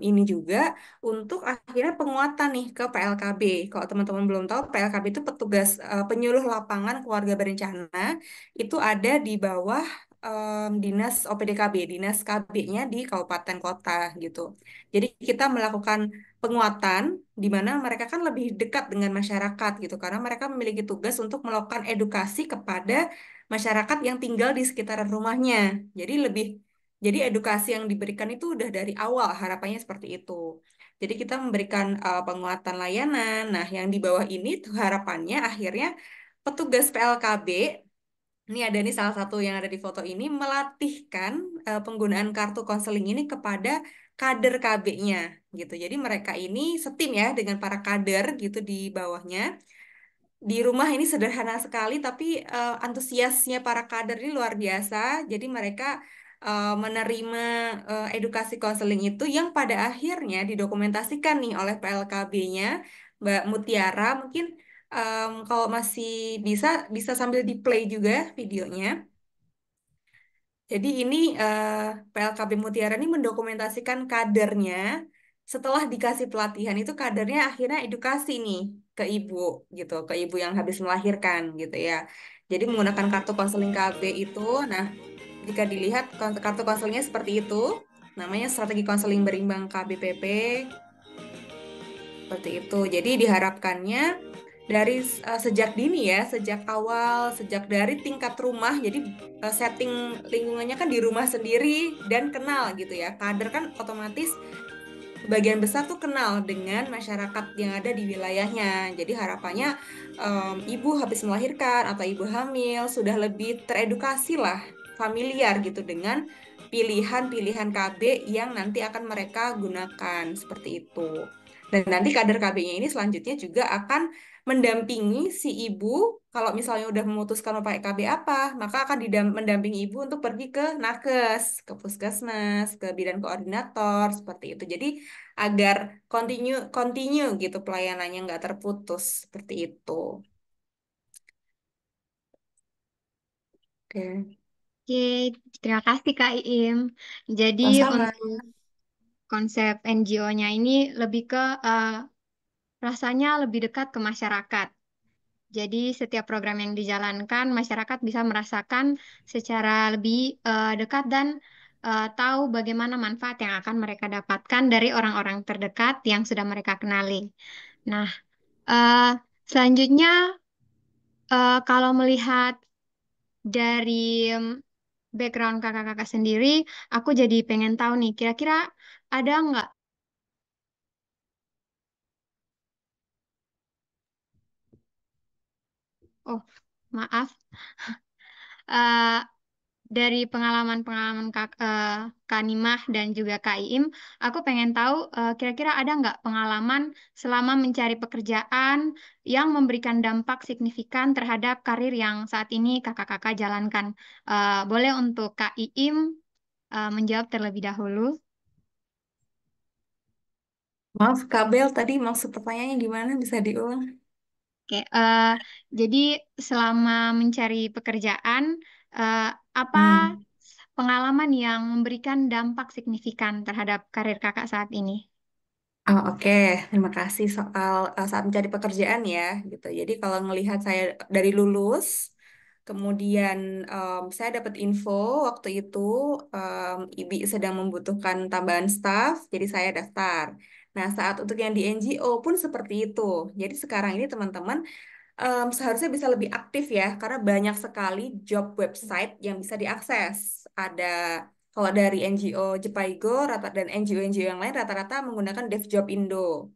ini juga untuk akhirnya penguatan nih ke PLKB. Kalau teman-teman belum tahu, PLKB itu petugas penyuluh lapangan keluarga berencana, itu ada di bawah dinas OPDKB, dinas KB-nya di kabupaten kota gitu. Jadi kita melakukan penguatan di mana mereka kan lebih dekat dengan masyarakat gitu karena mereka memiliki tugas untuk melakukan edukasi kepada masyarakat yang tinggal di sekitaran rumahnya. Jadi edukasi yang diberikan itu udah dari awal harapannya seperti itu. Jadi kita memberikan penguatan layanan. Nah, yang di bawah ini tuh harapannya akhirnya petugas PLKB ini ada nih salah satu yang ada di foto ini melatihkan penggunaan kartu konseling ini kepada kader KB-nya gitu. Jadi mereka ini setim ya dengan para kader gitu di bawahnya. Di rumah ini sederhana sekali tapi antusiasnya para kader ini luar biasa. Jadi mereka menerima edukasi konseling itu yang pada akhirnya didokumentasikan nih oleh PLKB-nya Mbak Mutiara. Mungkin kalau masih bisa bisa sambil di play juga videonya. Jadi ini PLKB Mutiara ini mendokumentasikan kadernya setelah dikasih pelatihan itu kadernya akhirnya edukasi nih ke ibu gitu, ke ibu yang habis melahirkan gitu ya. Jadi menggunakan kartu konseling KB itu, nah jika dilihat kartu konselingnya seperti itu, namanya strategi konseling berimbang KBPP seperti itu. Jadi diharapkannya dari sejak dini ya, sejak awal, sejak dari tingkat rumah. Jadi setting lingkungannya kan di rumah sendiri dan kenal gitu ya. Kader kan otomatis bagian besar tuh kenal dengan masyarakat yang ada di wilayahnya. Jadi harapannya ibu habis melahirkan atau ibu hamil sudah lebih teredukasi lah, familiar gitu dengan pilihan-pilihan KB yang nanti akan mereka gunakan seperti itu. Dan nanti kader KB-nya ini selanjutnya juga akan mendampingi si ibu kalau misalnya udah memutuskan mau pakai KB apa, maka akan mendampingi ibu untuk pergi ke nakes, ke puskesmas, ke bidan koordinator seperti itu. Jadi agar continue continue gitu pelayanannya nggak terputus seperti itu. Oke, Oke, terima kasih Kak Iim. Jadi sama-sama. untuk konsep NGO-nya ini lebih ke rasanya lebih dekat ke masyarakat. Jadi setiap program yang dijalankan, masyarakat bisa merasakan secara lebih dekat dan tahu bagaimana manfaat yang akan mereka dapatkan dari orang-orang terdekat yang sudah mereka kenali. Nah, eh, selanjutnya kalau melihat dari background kakak-kakak sendiri, aku jadi pengen tahu nih, kira-kira ada nggak? Oh, maaf. Eh, dari pengalaman-pengalaman Kak Nimah dan juga Kak Iim, aku pengen tahu kira-kira ada nggak pengalaman selama mencari pekerjaan yang memberikan dampak signifikan terhadap karir yang saat ini kakak-kakak jalankan. Boleh untuk Kak Iim menjawab terlebih dahulu. Maaf, Kabel tadi maksud pertanyaannya gimana? Bisa diulang? Oke, jadi selama mencari pekerjaan, eh, apa Hmm. pengalaman yang memberikan dampak signifikan terhadap karir kakak saat ini? Oh, oke. Terima kasih soal saat mencari pekerjaan ya, gitu. Jadi kalau ngelihat saya dari lulus, kemudian saya dapat info waktu itu IBI sedang membutuhkan tambahan staf, jadi saya daftar. Nah, saat untuk yang di NGO pun seperti itu. Jadi sekarang ini teman-teman seharusnya bisa lebih aktif ya, karena banyak sekali job website yang bisa diakses. Ada kalau dari NGO Jepaigo dan NGO-NGO yang lain rata-rata menggunakan DevJob Indo.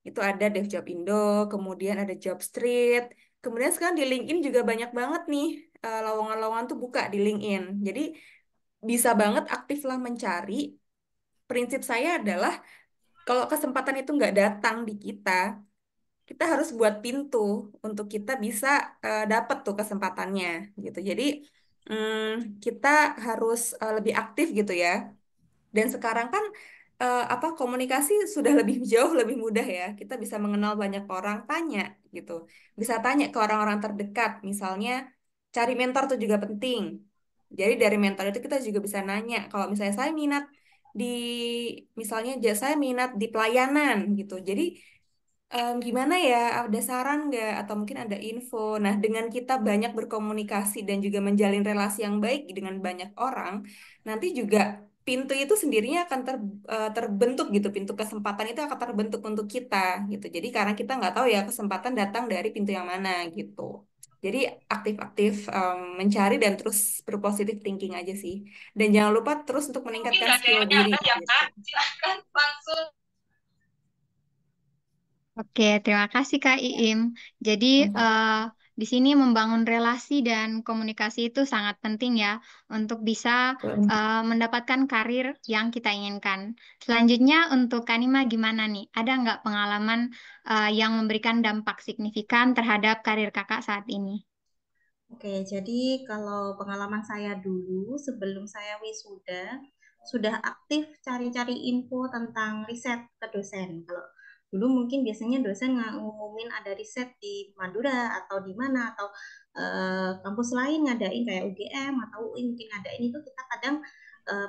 Itu ada DevJob Indo, kemudian ada Jobstreet. Kemudian sekarang di LinkedIn juga banyak banget nih lowongan-lowongan tuh buka di LinkedIn. Jadi bisa banget aktiflah mencari. Prinsip saya adalah kalau kesempatan itu nggak datang di kita, kita harus buat pintu untuk kita bisa dapat tuh kesempatannya gitu. Jadi kita harus lebih aktif gitu ya. Dan sekarang kan komunikasi sudah lebih jauh lebih mudah ya. Kita bisa mengenal banyak orang, tanya gitu. Bisa tanya ke orang-orang terdekat, misalnya cari mentor tuh juga penting. Jadi dari mentor itu kita juga bisa nanya. Kalau misalnya saya minat di saya minat di pelayanan gitu. Jadi gimana ya, ada saran nggak atau mungkin ada info. Nah, dengan kita banyak berkomunikasi dan juga menjalin relasi yang baik dengan banyak orang, nanti juga pintu itu sendirinya akan terbentuk gitu, pintu kesempatan itu akan terbentuk untuk kita gitu. Jadi karena kita nggak tahu ya kesempatan datang dari pintu yang mana gitu. Jadi aktif-aktif mencari dan terus berpositif thinking aja sih. Dan jangan lupa terus untuk Mungkin meningkatkan nggak ada skill yang diri nyangka ya gitu. Kak, silahkan langsung. Oke, terima kasih Kak Iim. Jadi Sama-sama. di sini membangun relasi dan komunikasi itu sangat penting ya untuk bisa mendapatkan karir yang kita inginkan. Selanjutnya untuk Kanima gimana nih? Ada nggak pengalaman yang memberikan dampak signifikan terhadap karir kakak saat ini? Oke, jadi kalau pengalaman saya dulu sebelum saya wisuda sudah aktif cari-cari info tentang riset ke dosen. Kalau dulu mungkin biasanya dosen ngumumin ada riset di Madura atau di mana atau kampus lain ngadain kayak UGM atau UI mungkin ngadain itu kita kadang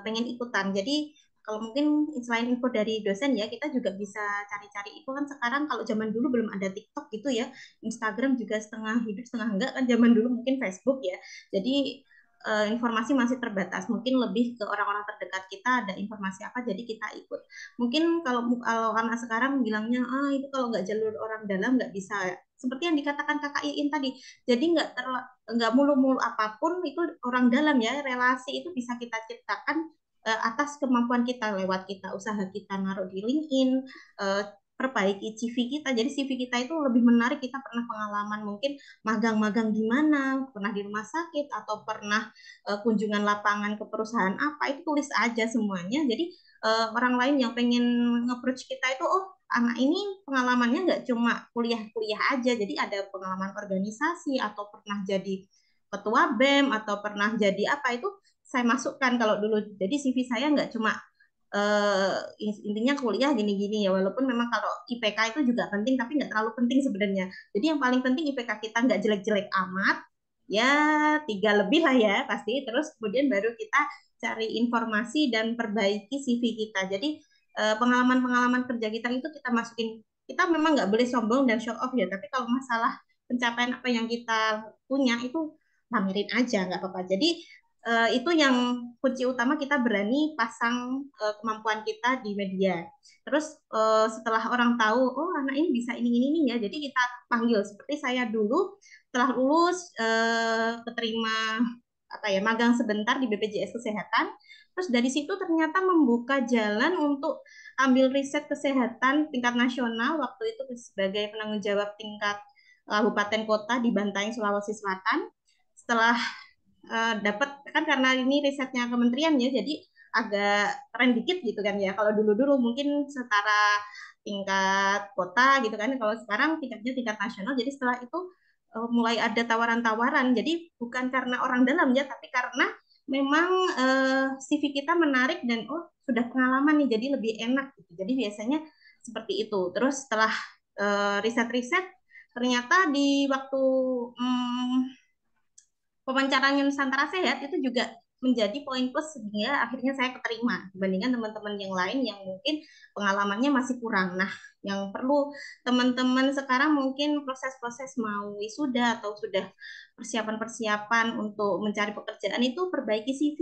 pengen ikutan. Jadi kalau mungkin selain info dari dosen ya kita juga bisa cari-cari info kan sekarang kalau zaman dulu belum ada TikTok gitu ya. Instagram juga setengah hidup setengah enggak kan zaman dulu mungkin Facebook ya. Jadi informasi masih terbatas. Mungkin lebih ke orang-orang terdekat kita ada informasi apa jadi kita ikut. Mungkin kalau anak sekarang bilangnya itu kalau nggak jalur orang dalam nggak bisa. Seperti yang dikatakan Kakak Iin tadi. Jadi nggak mulu-mulu apapun itu orang dalam ya. Relasi itu bisa kita ciptakan atas kemampuan kita lewat kita usaha kita naruh di LinkedIn, perbaiki CV kita. Jadi CV kita itu lebih menarik. Kita pernah pengalaman mungkin magang-magang di mana, pernah di rumah sakit atau pernah kunjungan lapangan ke perusahaan apa itu tulis aja semuanya. Jadi orang lain yang pengen nge-approach kita itu anak ini pengalamannya nggak cuma kuliah-kuliah aja. Jadi ada pengalaman organisasi atau pernah jadi ketua BEM atau pernah jadi apa itu saya masukkan kalau dulu. Jadi CV saya nggak cuma intinya kuliah gini-gini ya walaupun memang kalau IPK itu juga penting tapi nggak terlalu penting sebenarnya. Jadi yang paling penting IPK kita nggak jelek-jelek amat ya 3 lebih lah ya pasti terus kemudian baru kita cari informasi dan perbaiki CV kita. Jadi pengalaman-pengalaman kerja kita itu kita masukin. Kita memang nggak boleh sombong dan show off ya tapi kalau masalah pencapaian apa yang kita punya itu pamerin aja nggak apa-apa. Jadi itu yang kunci utama kita berani pasang kemampuan kita di media. Terus setelah orang tahu, oh anak ini bisa ini ya, jadi kita panggil. Seperti saya dulu setelah lulus keterima apa ya magang sebentar di BPJS Kesehatan. Terus dari situ ternyata membuka jalan untuk ambil riset kesehatan tingkat nasional waktu itu sebagai penanggung jawab tingkat kabupaten kota di Bantaeng Sulawesi Selatan. Setelah dapat kan karena ini risetnya kementerian ya jadi agak keren dikit gitu kan ya kalau dulu-dulu mungkin setara tingkat kota gitu kan kalau sekarang tingkatnya tingkat nasional jadi setelah itu mulai ada tawaran-tawaran jadi bukan karena orang dalam ya tapi karena memang CV kita menarik dan sudah pengalaman nih jadi lebih enak gitu jadi biasanya seperti itu terus setelah riset-riset ternyata di waktu wawancaranya Nusantara Sehat itu juga menjadi poin plus sehingga akhirnya saya keterima dibandingkan teman-teman yang lain yang mungkin pengalamannya masih kurang. Nah, yang perlu teman-teman sekarang mungkin proses-proses mau wisuda atau sudah persiapan-persiapan untuk mencari pekerjaan itu perbaiki CV,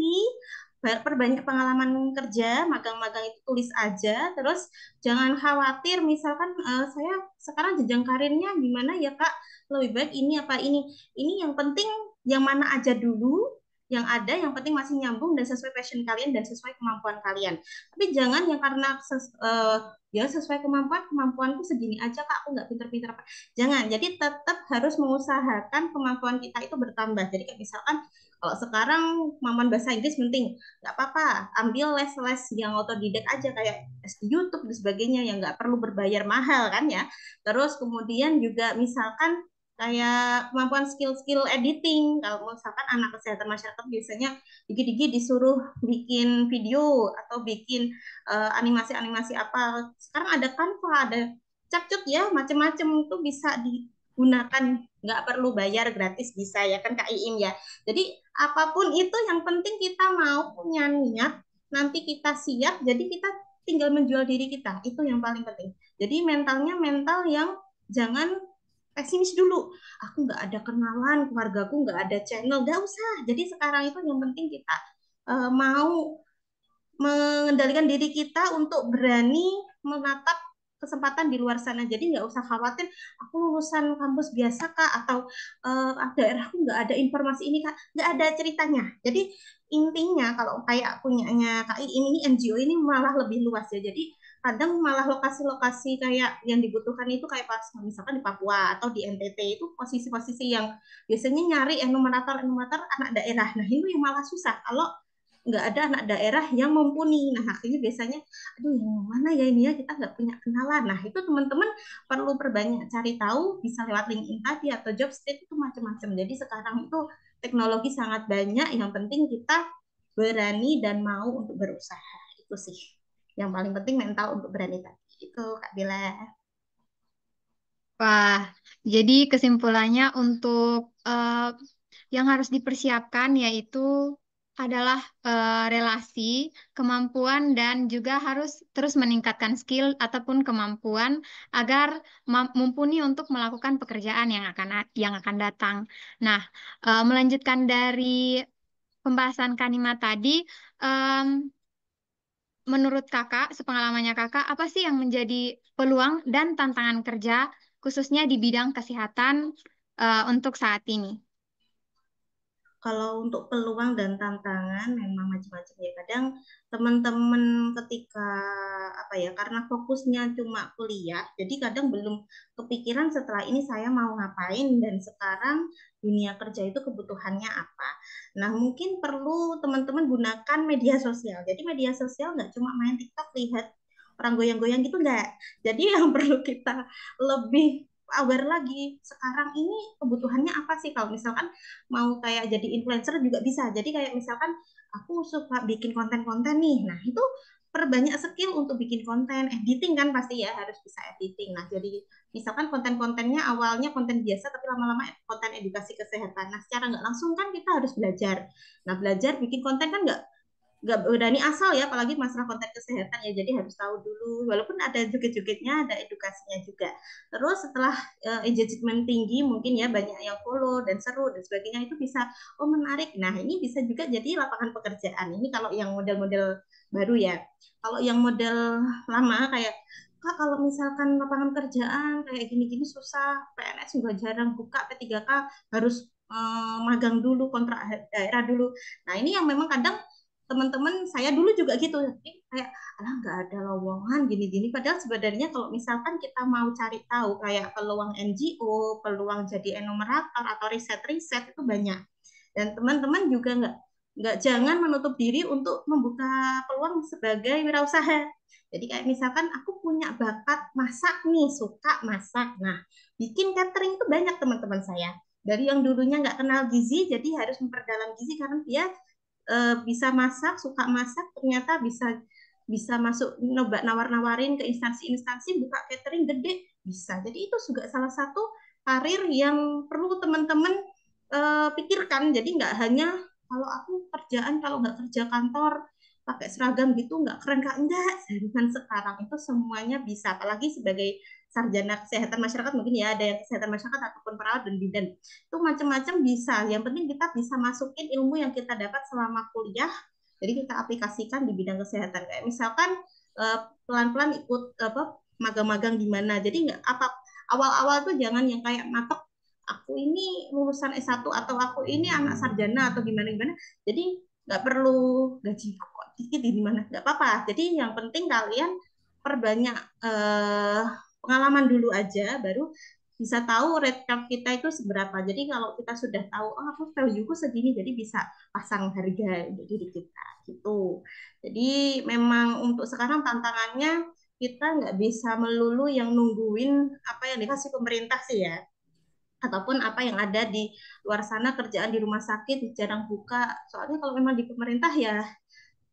perbanyak pengalaman kerja, magang-magang itu tulis aja, terus jangan khawatir misalkan saya sekarang jenjang karirnya gimana ya Kak, lebih baik ini apa ini yang penting yang mana aja dulu, yang ada yang penting masih nyambung dan sesuai passion kalian dan sesuai kemampuan kalian. Tapi jangan yang karena ya sesuai kemampuanku segini aja Kak, aku nggak pinter-pinter apa. Jangan, jadi tetap harus mengusahakan kemampuan kita itu bertambah. Jadi kayak misalkan kalau sekarang kemampuan bahasa Inggris penting, nggak apa-apa, ambil les-les yang otodidak aja kayak les di YouTube dan sebagainya yang nggak perlu berbayar mahal kan ya. Terus kemudian juga misalkan kayak kemampuan skill-skill editing. Kalau misalkan anak kesehatan masyarakat biasanya dikit-dikit disuruh bikin video atau bikin animasi-animasi apa. Sekarang ada Canva, ada CapCut ya, macam-macam itu bisa digunakan, nggak perlu bayar, gratis bisa ya kan Kak Iim ya. Jadi apapun itu yang penting kita mau punya niat, nanti kita siap, jadi kita tinggal menjual diri kita, itu yang paling penting. Jadi mentalnya mental yang jangan pesimis dulu. Aku nggak ada kenalan, keluargaku nggak ada channel, nggak usah. Jadi sekarang itu yang penting kita mau mengendalikan diri kita untuk berani menatap kesempatan di luar sana. Jadi nggak usah khawatir, aku lulusan kampus biasa Kak, atau daerahku nggak ada informasi ini Kak. Nggak ada ceritanya. Jadi intinya kalau kayak punyanya Kak ini NGO ini malah lebih luas ya. Jadi kadang malah lokasi-lokasi kayak yang dibutuhkan itu kayak pas misalkan di Papua atau di NTT itu posisi-posisi yang biasanya nyari enumerator anak daerah. Nah itu yang malah susah kalau nggak ada anak daerah yang mumpuni. Nah akhirnya biasanya, aduh yang mana ya ini ya, kita nggak punya kenalan. Nah itu teman-teman perlu perbanyak cari tahu, bisa lewat LinkedIn tadi atau Jobstreet itu macam-macam. Jadi sekarang itu teknologi sangat banyak, yang penting kita berani dan mau untuk berusaha. Itu sih yang paling penting, mental untuk berani tadi. Itu Kak Bella. Wah, jadi kesimpulannya untuk yang harus dipersiapkan yaitu adalah relasi, kemampuan, dan juga harus terus meningkatkan skill ataupun kemampuan agar mumpuni untuk melakukan pekerjaan yang akan datang. Nah, melanjutkan dari pembahasan Kanima tadi, em, menurut kakak, sepengalamannya kakak, apa sih yang menjadi peluang dan tantangan kerja khususnya di bidang kesehatan untuk saat ini? Kalau untuk peluang dan tantangan memang macam-macam ya. Kadang teman-teman ketika apa ya, karena fokusnya cuma kuliah, jadi kadang belum kepikiran setelah ini saya mau ngapain dan sekarang dunia kerja itu kebutuhannya apa. Nah, mungkin perlu teman-teman gunakan media sosial. Jadi media sosial nggak cuma main TikTok lihat orang goyang-goyang gitu nggak. Jadi yang perlu kita lebih aware lagi sekarang ini kebutuhannya apa sih. Kalau misalkan mau kayak jadi influencer juga bisa. Jadi kayak misalkan aku suka bikin konten-konten nih. Nah, itu perbanyak skill untuk bikin konten, editing kan pasti ya harus bisa editing. Nah, jadi misalkan konten-kontennya awalnya konten biasa tapi lama-lama konten edukasi kesehatan. Nah, secara nggak langsung kan kita harus belajar. Nah, belajar bikin konten kan nggak berani asal ya, apalagi masalah konten kesehatan ya, jadi harus tahu dulu, walaupun ada joget-jogetnya, ada edukasinya juga. Terus setelah engagement tinggi mungkin ya, banyak yang follow dan seru dan sebagainya, itu bisa, oh menarik, nah ini bisa juga jadi lapangan pekerjaan. Ini kalau yang model-model baru ya. Kalau yang model lama kayak, Kak kalau misalkan lapangan kerjaan kayak gini-gini susah, PNS juga jarang buka, P3K harus magang dulu, kontrak daerah dulu. Nah ini yang memang kadang teman-teman saya dulu juga gitu, kayak alah nggak ada lowongan gini-gini, padahal sebenarnya kalau misalkan kita mau cari tahu kayak peluang NGO, peluang jadi enumerator atau riset-riset itu banyak. Dan teman-teman juga jangan menutup diri untuk membuka peluang sebagai wirausaha. Jadi kayak misalkan aku punya bakat masak nih, suka masak, nah bikin catering itu banyak teman-teman saya dari yang dulunya nggak kenal gizi jadi harus memperdalam gizi karena dia bisa masak, suka masak, ternyata bisa bisa masuk nyoba nawar-nawarin ke instansi-instansi, buka catering gede bisa. Jadi itu juga salah satu karir yang perlu teman-teman pikirkan. Jadi nggak hanya kalau aku kerjaan, kalau nggak kerja kantor pakai seragam gitu nggak keren Kak, enggak. Zaman sekarang itu semuanya bisa, apalagi sebagai sarjana kesehatan masyarakat mungkin ya, ada yang kesehatan masyarakat ataupun perawat dan bidan itu macam-macam bisa. Yang penting kita bisa masukin ilmu yang kita dapat selama kuliah Jadi kita aplikasikan di bidang kesehatan. Kayak misalkan pelan-pelan ikut apa magang-magang di mana. Jadi nggak apa awal-awal tuh jangan yang kayak matok aku ini lulusan S1 atau aku ini anak sarjana atau gimana-gimana. Jadi nggak perlu gaji kok dikit di mana, nggak apa-apa. Jadi yang penting kalian perbanyak pengalaman dulu aja, baru bisa tahu rate card kita itu seberapa. Jadi kalau kita sudah tahu, oh aku value-ku segini, jadi bisa pasang harga untuk diri kita gitu. Jadi memang untuk sekarang tantangannya kita nggak bisa melulu yang nungguin apa yang dikasih pemerintah sih ya, ataupun apa yang ada di luar sana kerjaan di rumah sakit jarang buka. Soalnya kalau memang di pemerintah ya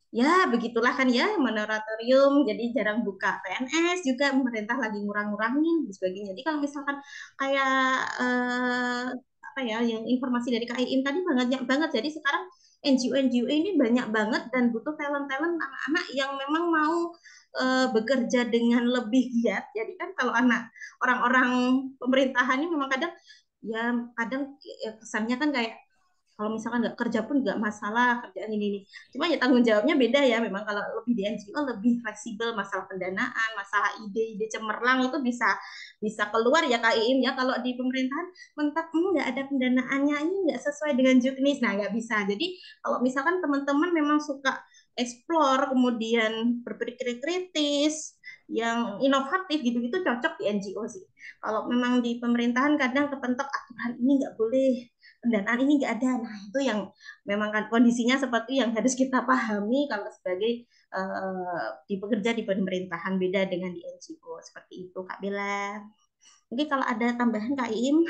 ya begitulah kan ya moratorium jadi jarang buka. PNS juga pemerintah lagi ngurang-ngurangin dan sebagainya. Jadi kalau misalkan kayak apa ya yang informasi dari KIM tadi banyak banget, jadi sekarang NGO-NGO ini banyak banget dan butuh talent-talent anak-anak yang memang mau bekerja dengan lebih giat. Jadi kan kalau anak orang-orang pemerintahan ini memang kadang ya kadang kesannya kan kayak kalau misalkan nggak kerja pun nggak masalah kerjaan ini. Cuma ya tanggung jawabnya beda ya. Memang kalau lebih di NGO lebih fleksibel masalah pendanaan, masalah ide-ide cemerlang itu bisa bisa keluar ya Kak Iim ya. Kalau di pemerintahan mentak nggak ada pendanaannya ini nggak sesuai dengan juknis, nah nggak bisa. Jadi kalau misalkan teman-teman memang suka explore kemudian berpikir kritis yang inovatif gitu-gitu cocok di NGO sih. Kalau memang di pemerintahan kadang kepentok aturan ini nggak boleh, pendanaan ini nggak ada. Nah, itu yang memang kan kondisinya seperti yang harus kita pahami kalau sebagai di pekerja di pemerintahan beda dengan di NGO seperti itu, Kak Bella. Mungkin kalau ada tambahan Kak Im.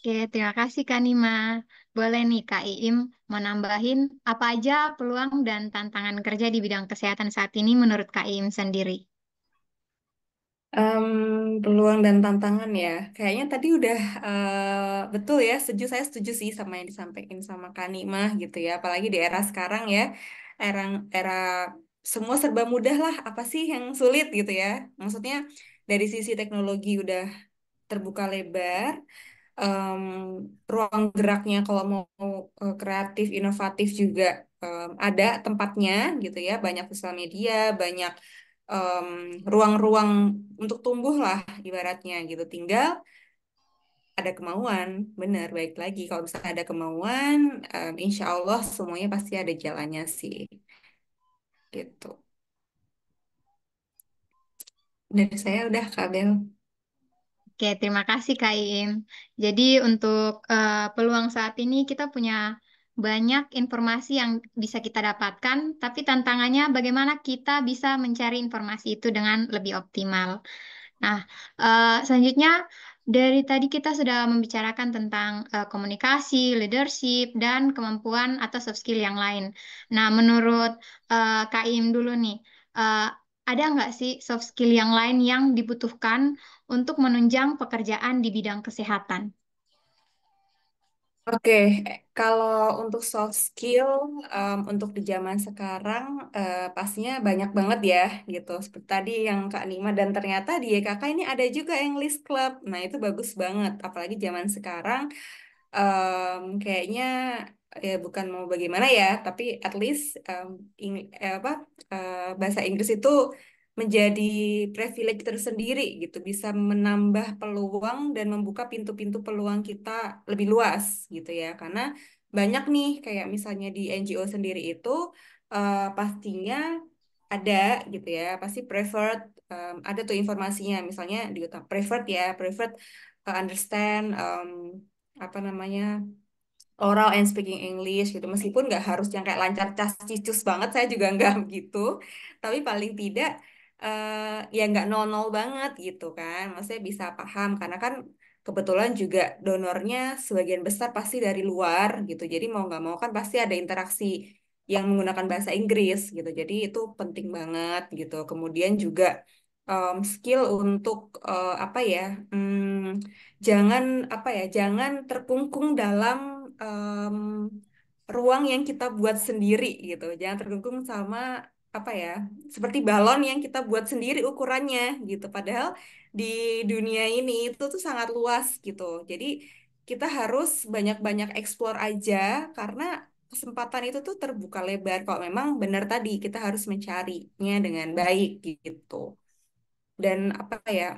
Oke, terima kasih Kak Nima. Boleh nih Kak Iim menambahin apa aja peluang dan tantangan kerja di bidang kesehatan saat ini menurut Kak Iim sendiri. Em, Peluang dan tantangan ya, kayaknya tadi udah betul ya, saya setuju sih sama yang disampaikan sama Kanimah gitu ya, apalagi di era sekarang ya, era era semua serba mudah lah, apa sih yang sulit gitu ya, maksudnya dari sisi teknologi udah terbuka lebar, em, ruang geraknya kalau mau kreatif, inovatif juga ada tempatnya gitu ya, banyak sosial media, banyak em, ruang-ruang untuk tumbuh lah ibaratnya gitu. Tinggal ada kemauan, benar, baik lagi. Kalau misalnya ada kemauan, insya Allah semuanya pasti ada jalannya sih, gitu. Dari saya udah Kabel. Oke, terima kasih Kak Iim. Jadi untuk peluang saat ini kita punya banyak informasi yang bisa kita dapatkan, tapi tantangannya bagaimana kita bisa mencari informasi itu dengan lebih optimal. Nah, selanjutnya dari tadi kita sudah membicarakan tentang komunikasi, leadership, dan kemampuan atau soft skill yang lain. Nah, menurut Kak Im dulu nih, eh, ada nggak sih soft skill yang lain yang dibutuhkan untuk menunjang pekerjaan di bidang kesehatan? Oke, kalau untuk soft skill, untuk di zaman sekarang pastinya banyak banget ya, gitu. Seperti tadi yang Kak Nima dan ternyata di YKK ini ada juga English Club. Nah itu bagus banget, apalagi zaman sekarang kayaknya ya bukan mau bagaimana ya, tapi at least bahasa Inggris itu menjadi privilege tersendiri gitu, bisa menambah peluang dan membuka pintu-pintu peluang kita lebih luas gitu ya, karena banyak nih kayak misalnya di NGO sendiri itu pastinya ada gitu ya, pasti preferred ada tuh informasinya, misalnya di preferred ya, preferred understand apa namanya oral and speaking English gitu, meskipun nggak harus yang kayak lancar cas cicus banget, saya juga nggak begitu, tapi paling tidak ya nggak nol-nol banget gitu kan, maksudnya bisa paham karena kan kebetulan juga donornya sebagian besar pasti dari luar gitu, jadi mau nggak mau kan pasti ada interaksi yang menggunakan bahasa Inggris gitu, jadi itu penting banget gitu. Kemudian juga skill untuk apa ya, jangan apa ya, jangan terkungkung dalam em, ruang yang kita buat sendiri gitu. Jangan terkungkung sama apa ya, seperti balon yang kita buat sendiri ukurannya gitu. Padahal di dunia ini itu tuh sangat luas gitu. Jadi kita harus banyak-banyak explore aja karena kesempatan itu tuh terbuka lebar kalau memang benar tadi kita harus mencarinya dengan baik gitu. Dan apa ya,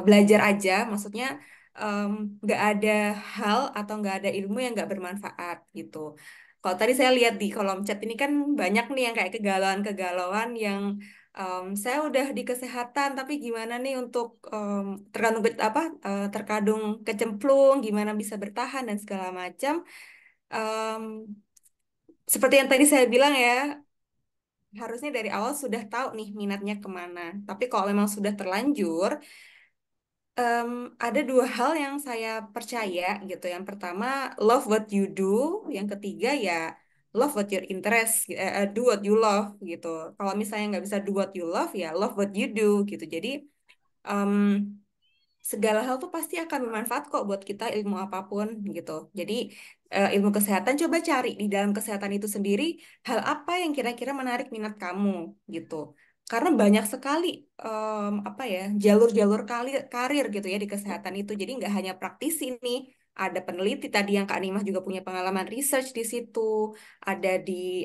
belajar aja, maksudnya nggak ada hal atau nggak ada ilmu yang nggak bermanfaat gitu. Kalau tadi saya lihat di kolom chat ini kan banyak nih yang kayak kegalauan-kegalauan yang saya udah di kesehatan tapi gimana nih untuk terkadung terkadung kecemplung, gimana bisa bertahan dan segala macam. Em, Seperti yang tadi saya bilang ya, harusnya dari awal sudah tahu nih minatnya kemana. Tapi kalau memang sudah terlanjur, Em, ada dua hal yang saya percaya gitu. Yang pertama, love what you do. Yang ketiga ya, love what your interest, do what you love gitu. Kalau misalnya nggak bisa do what you love, ya love what you do gitu. Jadi em, segala hal tuh pasti akan bermanfaat kok buat kita ilmu apapun gitu. Jadi ilmu kesehatan coba cari di dalam kesehatan itu sendiri hal apa yang kira-kira menarik minat kamu gitu. Karena banyak sekali apa ya jalur-jalur karir gitu ya di kesehatan itu. Jadi nggak hanya praktisi nih. Ada peneliti tadi yang Kak Nimah juga punya pengalaman research di situ. Ada di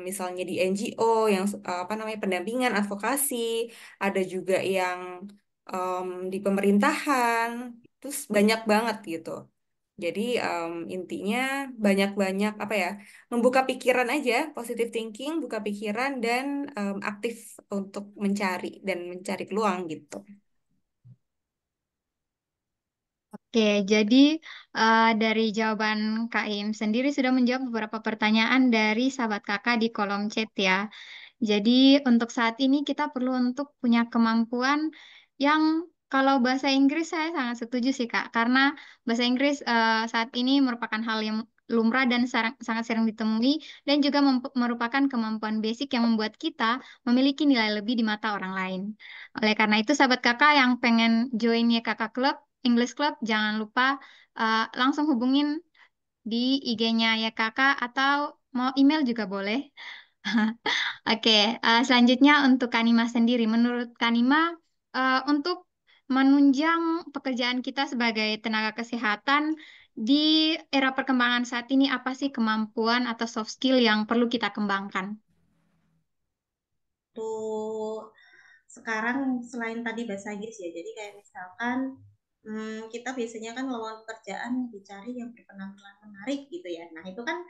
misalnya di NGO yang apa namanya pendampingan advokasi. Ada juga yang di pemerintahan, terus banyak banget gitu. Jadi intinya banyak-banyak apa ya, membuka pikiran aja, positive thinking, buka pikiran dan aktif untuk mencari dan mencari peluang gitu. Oke, jadi dari jawaban Kak Im sendiri sudah menjawab beberapa pertanyaan dari sahabat kakak di kolom chat ya. Jadi untuk saat ini kita perlu untuk punya kemampuan yang kalau bahasa Inggris saya sangat setuju sih Kak, karena bahasa Inggris saat ini merupakan hal yang lumrah dan sangat sering ditemui dan juga merupakan kemampuan basic yang membuat kita memiliki nilai lebih di mata orang lain. Oleh karena itu sahabat kakak yang pengen join YKK Club, English Club, jangan lupa langsung hubungin di IG-nya YKK atau mau email juga boleh. Oke, selanjutnya untuk Kanima sendiri, menurut Kanima, untuk menunjang pekerjaan kita sebagai tenaga kesehatan di era perkembangan saat ini, apa sih kemampuan atau soft skill yang perlu kita kembangkan? Tuh sekarang selain tadi bahasa Inggris ya, jadi kayak misalkan kita biasanya kan lowongan pekerjaan dicari yang berpenampilan menarik gitu ya. Nah itu kan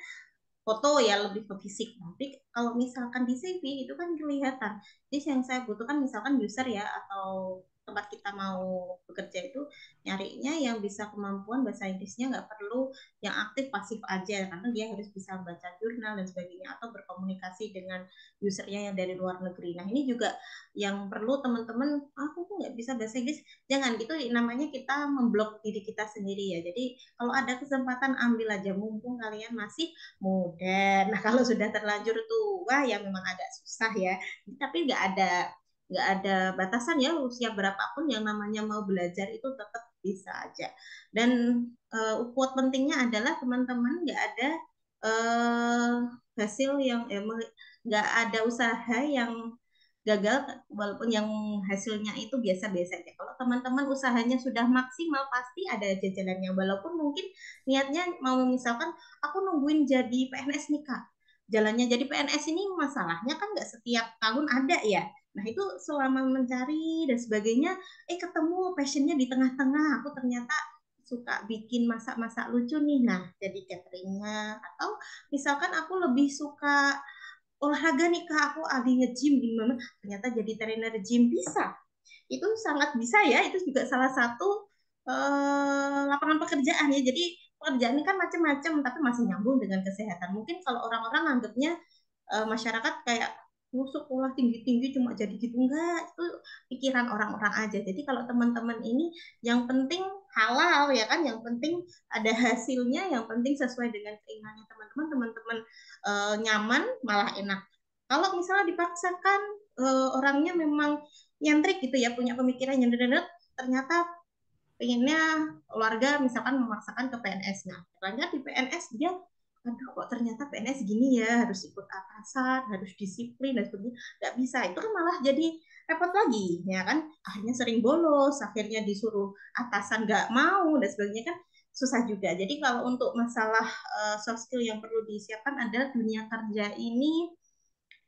foto ya lebih ke fisik. Tapi kalau misalkan di CV itu kan kelihatan. Jadi yang saya butuhkan misalkan user ya atau tempat kita mau bekerja itu nyarinya yang bisa kemampuan bahasa Inggrisnya nggak perlu yang aktif pasif aja karena dia harus bisa baca jurnal dan sebagainya atau berkomunikasi dengan usernya yang dari luar negeri. Nah ini juga yang perlu teman-teman aku tuh nggak bisa bahasa Inggris jangan gitu namanya kita memblok diri kita sendiri ya. Jadi kalau ada kesempatan ambil aja mumpung kalian masih modern. Nah, kalau sudah terlanjur tua ya memang agak susah ya. Tapi nggak ada batasan ya usia berapapun yang namanya mau belajar itu tetap bisa aja. Dan quote pentingnya adalah teman-teman nggak ada uh, hasil yang nggak ada usaha yang gagal walaupun yang hasilnya itu biasa-biasa aja. Kalau teman-teman usahanya sudah maksimal pasti ada jajalannya walaupun mungkin niatnya mau misalkan aku nungguin jadi PNS nih Kak. Jalannya jadi PNS ini masalahnya kan nggak setiap tahun ada ya. Nah itu selama mencari dan sebagainya, ketemu passionnya di tengah-tengah. Aku ternyata suka bikin masak-masak lucu nih. Nah jadi cateringnya atau misalkan aku lebih suka olahraga nih Kak, aku ahli nge-gym gimana? Ternyata jadi trainer gym bisa. Itu sangat bisa ya, itu juga salah satu lapangan pekerjaan ya. Jadi pekerjaan ini kan macam-macam tapi masih nyambung dengan kesehatan. Mungkin kalau orang-orang anggapnya masyarakat kayak sekolah tinggi-tinggi cuma jadi gitu enggak itu pikiran orang-orang aja jadi kalau teman-teman ini yang penting halal ya kan yang penting ada hasilnya yang penting sesuai dengan keinginannya teman-teman nyaman malah enak kalau misalnya dipaksakan orangnya memang nyentrik gitu ya punya pemikiran yang ternyata pengennya keluarga misalkan memaksakan ke PNS. Nah, ternyata di PNS dia aduh kok ternyata PNS gini ya harus ikut atasan harus disiplin dan sebagainya nggak bisa itu kan malah jadi repot lagi ya kan akhirnya sering bolos akhirnya disuruh atasan nggak mau dan sebagainya kan susah juga. Jadi kalau untuk masalah soft skill yang perlu disiapkan adalah dunia kerja ini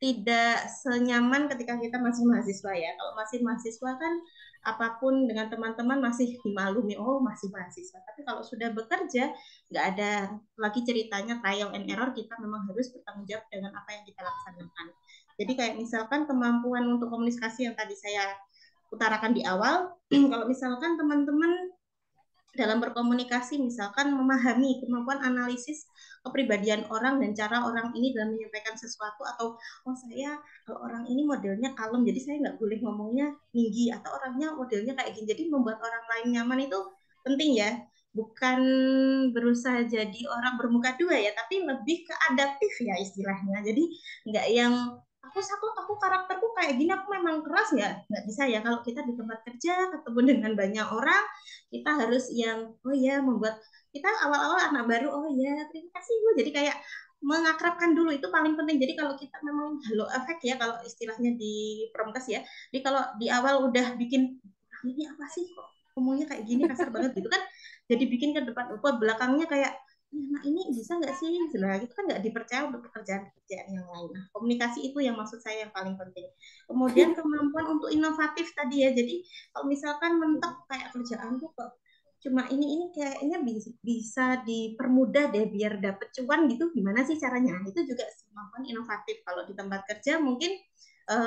tidak senyaman ketika kita masih mahasiswa ya. Kalau masih mahasiswa kan apapun dengan teman-teman masih dimaklumi, oh masih mahasiswa. Tapi kalau sudah bekerja, nggak ada lagi ceritanya trial and error, kita memang harus bertanggung jawab dengan apa yang kita laksanakan. Jadi kayak misalkan kemampuan untuk komunikasi yang tadi saya utarakan di awal, kalau misalkan teman-teman dalam berkomunikasi, misalkan memahami kemampuan analisis kepribadian orang dan cara orang ini dalam menyampaikan sesuatu, atau oh saya kalau orang ini modelnya kalem jadi saya nggak boleh ngomongnya tinggi, atau orangnya modelnya kayak gini, jadi membuat orang lain nyaman itu penting ya, bukan berusaha jadi orang bermuka dua ya, tapi lebih ke adaptif ya istilahnya. Jadi nggak yang aku karakterku kayak gini, aku memang keras, nggak bisa ya. Kalau kita di tempat kerja ketemu dengan banyak orang, kita harus yang oh ya membuat kita awal-awal anak baru, oh ya terima kasih Bu, jadi kayak mengakrabkan dulu itu paling penting. Jadi kalau kita memang halo efek ya kalau istilahnya di promkes ya, jadi kalau di awal udah bikin ini apa sih kok ngomongnya kayak gini kasar banget gitu kan, jadi bikin ke depan belakangnya kayak nah ini bisa nggak sih, nah itu kan nggak dipercaya untuk pekerjaan-pekerjaan yang lain. Nah, komunikasi itu yang maksud saya yang paling penting. Kemudian kemampuan untuk inovatif tadi ya, jadi kalau misalkan mentok kayak kerjaan tuh kok cuma ini kayaknya bisa dipermudah deh biar dapet cuan gitu, gimana sih caranya. Nah, itu juga kemampuan inovatif. Kalau di tempat kerja mungkin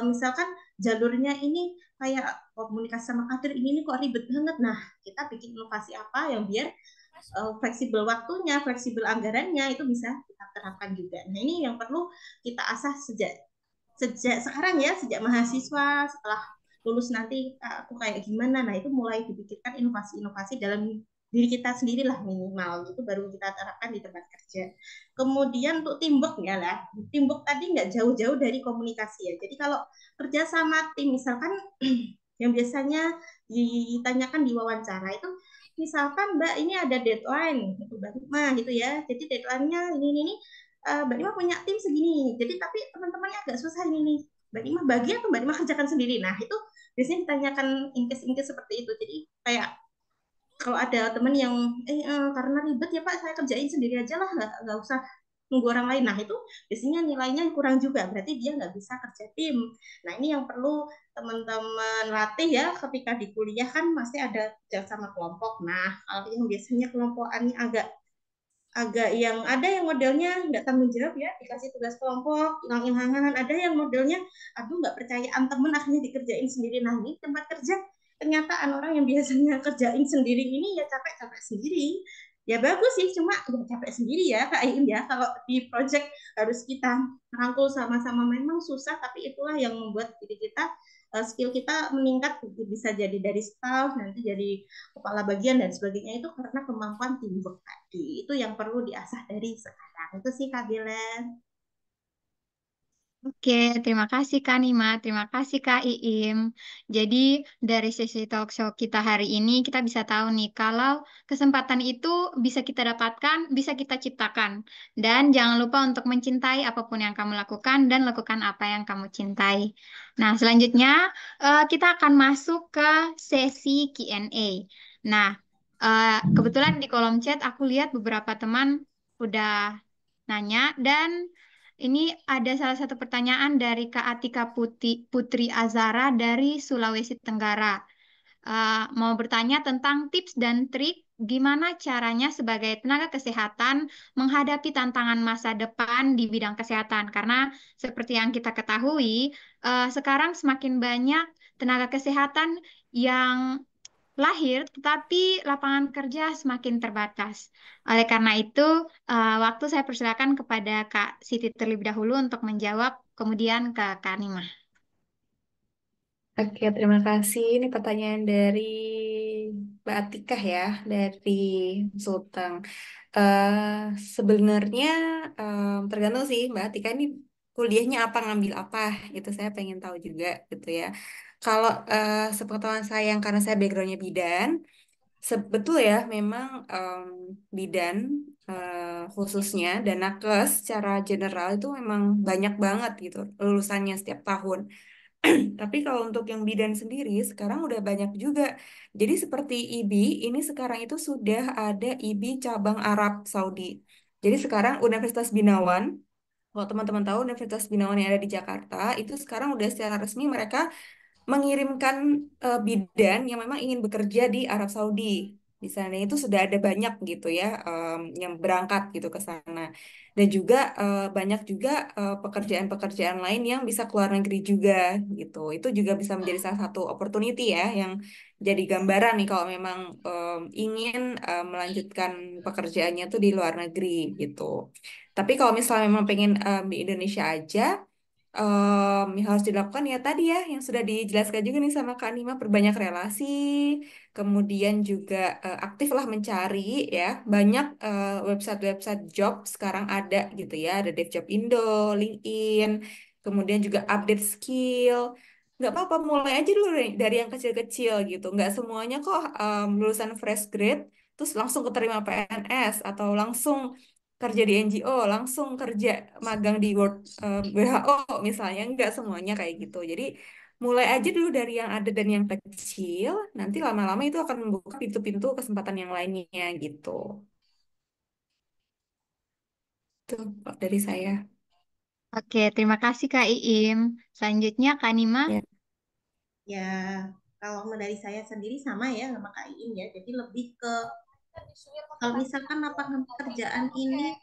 misalkan jalurnya ini kayak komunikasi sama kader ini kok ribet banget, nah kita bikin inovasi apa yang biar fleksibel waktunya, fleksibel anggarannya, itu bisa kita terapkan juga. Nah ini yang perlu kita asah sejak sejak sekarang ya, sejak mahasiswa, setelah lulus nanti aku kayak gimana. Nah itu mulai dipikirkan inovasi-inovasi dalam diri kita sendiri lah minimal, itu baru kita terapkan di tempat kerja. Kemudian untuk teamwork ya lah, teamwork tadi nggak jauh-jauh dari komunikasi ya. Jadi kalau kerja sama tim misalkan yang biasanya ditanyakan di wawancara itu, misalkan Mbak ini ada deadline itu Mbak Rima gitu ya, jadi deadline-nya ini Mbak Rima punya tim segini, jadi tapi teman-temannya agak susah ini Mbak Rima bagi atau Mbak Rima kerjakan sendiri. Nah itu biasanya ditanyakan ingkes-ingkes seperti itu. Jadi kayak kalau ada teman yang karena ribet ya Pak saya kerjain sendiri aja lah, nggak usah nunggu orang lain. Nah itu biasanya nilainya kurang juga, berarti dia nggak bisa kerja tim. Nah ini yang perlu teman-teman latih ya, ketika di kuliah kan masih ada kerja sama kelompok. Nah kalau yang biasanya kelompokannya agak agak yang ada yang modelnya nggak tanggung jawab ya, dikasih tugas kelompok hilang-hilangan, ada yang modelnya aduh nggak percayaan temen akhirnya dikerjain sendiri. Nah ini tempat kerja kenyataan orang yang biasanya kerjain sendiri ini ya capek-capek sendiri. Ya bagus sih, cuma ya capek sendiri ya Kak Ain ya. Kalau di project harus kita rangkul sama-sama memang susah, tapi itulah yang membuat diri kita skill kita meningkat, bisa jadi dari staff nanti jadi kepala bagian dan sebagainya, itu karena kemampuan teamwork tadi. Itu yang perlu diasah dari sekarang. Itu sih Kak Bilen. Oke, terima kasih Kak Nima, terima kasih Kak Iim. Jadi dari sesi talk show kita hari ini kita bisa tahu nih kalau kesempatan itu bisa kita dapatkan, bisa kita ciptakan. Dan jangan lupa untuk mencintai apapun yang kamu lakukan dan lakukan apa yang kamu cintai. Nah, selanjutnya kita akan masuk ke sesi Q&A. Nah, kebetulan di kolom chat aku lihat beberapa teman udah nanya dan ini ada salah satu pertanyaan dari Kak Atika Putri Azara dari Sulawesi Tenggara. Mau bertanya tentang tips dan trik gimana caranya sebagai tenaga kesehatan menghadapi tantangan masa depan di bidang kesehatan. Karena seperti yang kita ketahui, sekarang semakin banyak tenaga kesehatan yang lahir, tetapi lapangan kerja semakin terbatas. Oleh karena itu, waktu saya persilakan kepada Kak Siti terlebih dahulu untuk menjawab, kemudian ke Kak Nimah. Oke, terima kasih. Ini pertanyaan dari Mbak Atikah ya, dari Sulteng. eh Sebenarnya tergantung sih Mbak Atika ini kuliahnya apa, ngambil apa, itu saya pengen tahu juga gitu ya. Kalau sepengetahuan saya, yang karena saya backgroundnya bidan, sebetul ya memang bidan khususnya dan nakes secara general itu memang banyak banget gitu lulusannya setiap tahun. Tapi kalau untuk yang bidan sendiri sekarang udah banyak juga. Jadi seperti IBI ini sekarang itu sudah ada IBI cabang Arab Saudi. Jadi sekarang Universitas Binawan, kalau teman-teman tahu Universitas Binawan yang ada di Jakarta, itu sekarang udah secara resmi mereka mengirimkan bidan yang memang ingin bekerja di Arab Saudi. Di sana itu sudah ada banyak gitu ya yang berangkat gitu ke sana. Dan juga banyak juga pekerjaan-pekerjaan lain yang bisa keluar negeri juga gitu. Itu juga bisa menjadi salah satu opportunity ya yang jadi gambaran nih kalau memang ingin melanjutkan pekerjaannya tuh di luar negeri gitu. Tapi kalau misalnya memang pengen di Indonesia aja, yang harus dilakukan ya tadi ya yang sudah dijelaskan juga nih sama Kak Nima, perbanyak relasi, kemudian juga aktiflah mencari ya banyak website-website job sekarang ada gitu ya, ada DevJob Indo, LinkedIn, kemudian juga update skill. Nggak apa-apa, mulai aja dulu dari yang kecil-kecil gitu. Nggak semuanya kok lulusan fresh grade terus langsung keterima PNS atau langsung kerja di NGO, langsung kerja magang di WHO misalnya, nggak semuanya kayak gitu. Jadi mulai aja dulu dari yang ada dan yang kecil, nanti lama-lama itu akan membuka pintu-pintu kesempatan yang lainnya gitu. Tuh Pak, dari saya. Oke, terima kasih Kak Iim. Selanjutnya Kak Nima. Ya. Ya, kalau dari saya sendiri sama ya sama Kak Iin ya. Jadi lebih ke kalau misalkan lapangan pekerjaan ini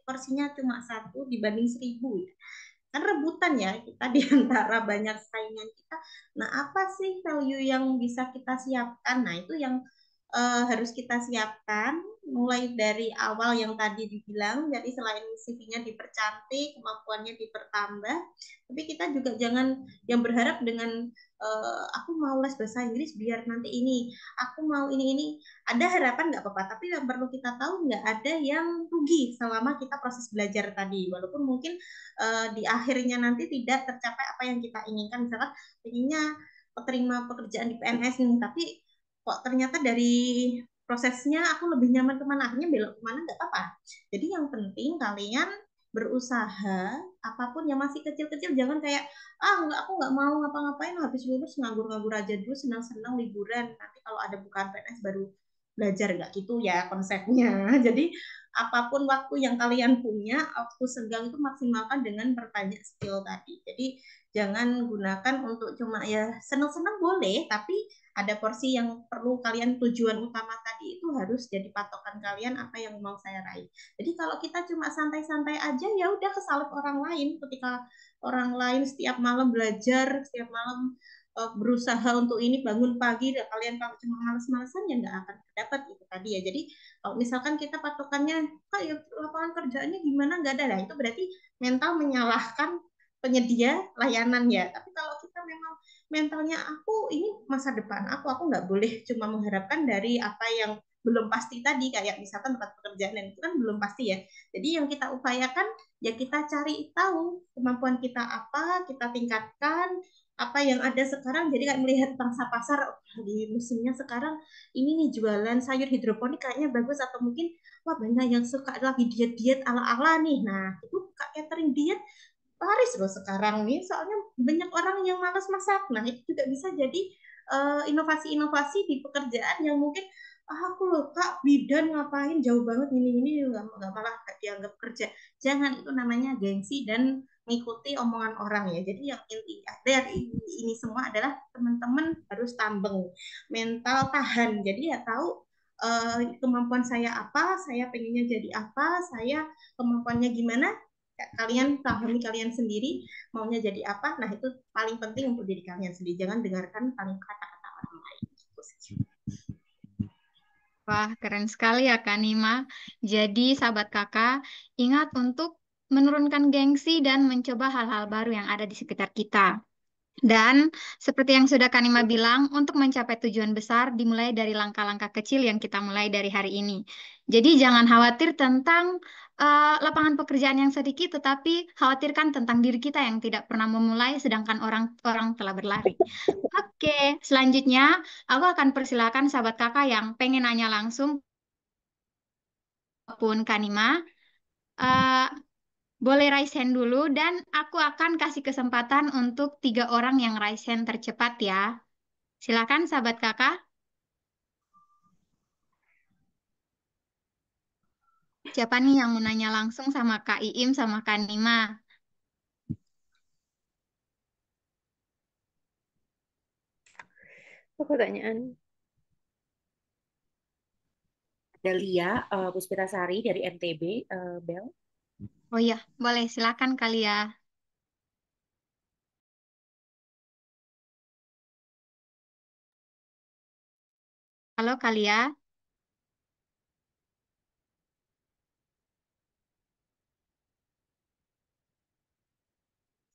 porsinya cuma 1 dibanding 1000 ya. Kan rebutan ya kita di antara banyak saingan kita. Nah, apa sih value yang bisa kita siapkan? Nah, itu yang harus kita siapkan mulai dari awal yang tadi dibilang. Jadi selain CV-nya dipercantik, kemampuannya dipertambah, tapi kita juga jangan yang berharap dengan aku mau les bahasa Inggris biar nanti ini, aku mau ini. Ada harapan nggak apa-apa, tapi yang perlu kita tahu nggak ada yang rugi selama kita proses belajar tadi. Walaupun mungkin di akhirnya nanti tidak tercapai apa yang kita inginkan. Misalkan inginnya terima pekerjaan di PNS nih, tapi kok ternyata dari prosesnya aku lebih nyaman kemana, akhirnya belok kemana, nggak apa-apa. Jadi yang penting kalian berusaha, apapun yang masih kecil-kecil, jangan kayak enggak, aku nggak mau ngapa-ngapain, habis lulus nganggur-nganggur aja dulu, senang-senang liburan, nanti kalau ada bukaan PNS baru belajar, nggak gitu ya konsepnya. Jadi apapun waktu yang kalian punya, waktu senggang itu maksimalkan dengan bertanya skill tadi. Jadi jangan gunakan untuk cuma ya senang-senang boleh, tapi ada porsi yang perlu kalian, tujuan utama tadi itu harus jadi patokan kalian apa yang mau saya raih. Jadi kalau kita cuma santai-santai aja ya udah kesalip orang lain, ketika orang lain setiap malam belajar, setiap malam berusaha untuk ini, bangun pagi, dan kalian kalau cuma males-malesan ya nggak akan dapat itu tadi ya. Jadi kalau misalkan kita patokannya kak ya lapangan kerjaannya gimana, nggak ada, nah itu berarti mental menyalahkan penyedia layanan ya. Tapi kalau kita memang mentalnya aku ini masa depan aku nggak boleh cuma mengharapkan dari apa yang belum pasti tadi, kayak misalkan tempat pekerjaan, dan itu kan belum pasti ya. Jadi yang kita upayakan ya kita cari tahu kemampuan kita apa, kita tingkatkan apa yang ada sekarang. Jadi kayak melihat pangsa pasar di musimnya sekarang ini nih, jualan sayur hidroponik kayaknya bagus, atau mungkin wah banyak yang suka lagi diet-diet ala-ala nih. Nah, itu buka catering diet laris loh sekarang nih, soalnya banyak orang yang malas masak. Nah, itu juga bisa jadi inovasi-inovasi di pekerjaan yang mungkin aku loh kak bidan ngapain jauh banget ini nggak, malah gak dianggap kerja. Jangan, itu namanya gengsi dan mengikuti omongan orang ya. Jadi yang inti dari ini semua adalah teman-teman harus tambeng mental, tahan. Jadi ya tahu kemampuan saya apa, saya pengennya jadi apa, saya kemampuannya gimana, kalian pahami kalian sendiri maunya jadi apa. Nah, itu paling penting untuk diri kalian sendiri, jangan dengarkan paling kata-kata orang lain. Wah, keren sekali ya Kak Nima. Jadi sahabat kakak, ingat untuk menurunkan gengsi dan mencoba hal-hal baru yang ada di sekitar kita. Dan seperti yang sudah Kanima bilang, untuk mencapai tujuan besar dimulai dari langkah-langkah kecil yang kita mulai dari hari ini. Jadi jangan khawatir tentang lapangan pekerjaan yang sedikit, tetapi khawatirkan tentang diri kita yang tidak pernah memulai, sedangkan orang-orang telah berlari. Oke, selanjutnya aku akan persilakan sahabat kakak yang pengen nanya langsung pun Kanima. Boleh raise hand dulu dan aku akan kasih kesempatan untuk 3 orang yang raise hand tercepat ya. Silakan sahabat kakak. Siapa nih yang mau nanya langsung sama Kak Iim sama Kak Nima? Apa pertanyaan? Ada Lia Puspitasari dari NTB, Bel. Oh iya, boleh silakan kali ya. Halo Kalia,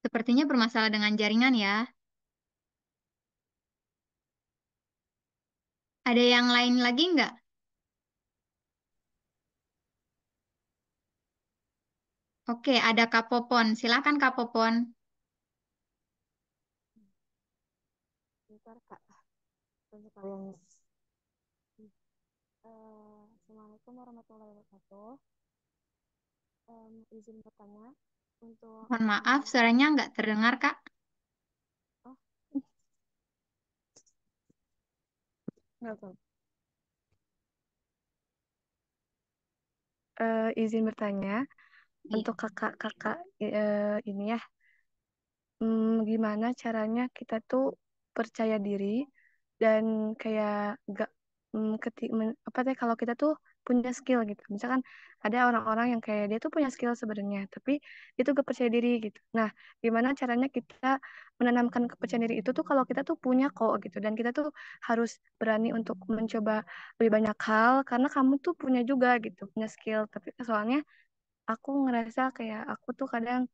sepertinya bermasalah dengan jaringan ya. Ada yang lain lagi nggak? Oke, ada Kak Popon. Silakan Kak Popon. Bentar, Kak. Sekalian. Assalamualaikum warahmatullahi wabarakatuh. Izin bertanya untuk Mohon maaf, suaranya nggak terdengar Kak. oh, kenapa? Izin bertanya Iya. untuk kakak-kakak ini ya, gimana caranya kita tuh percaya diri dan kayak gak apa teh kalau kita tuh punya skill gitu. Misalkan ada orang-orang yang kayak dia tuh punya skill sebenarnya, tapi dia tuh gak percaya diri gitu. Nah, gimana caranya kita menanamkan kepercayaan diri itu tuh kalau kita tuh punya kok gitu, dan kita tuh harus berani untuk mencoba lebih banyak hal karena kamu tuh punya juga gitu, punya skill. Tapi soalnya aku ngerasa kayak aku tuh kadang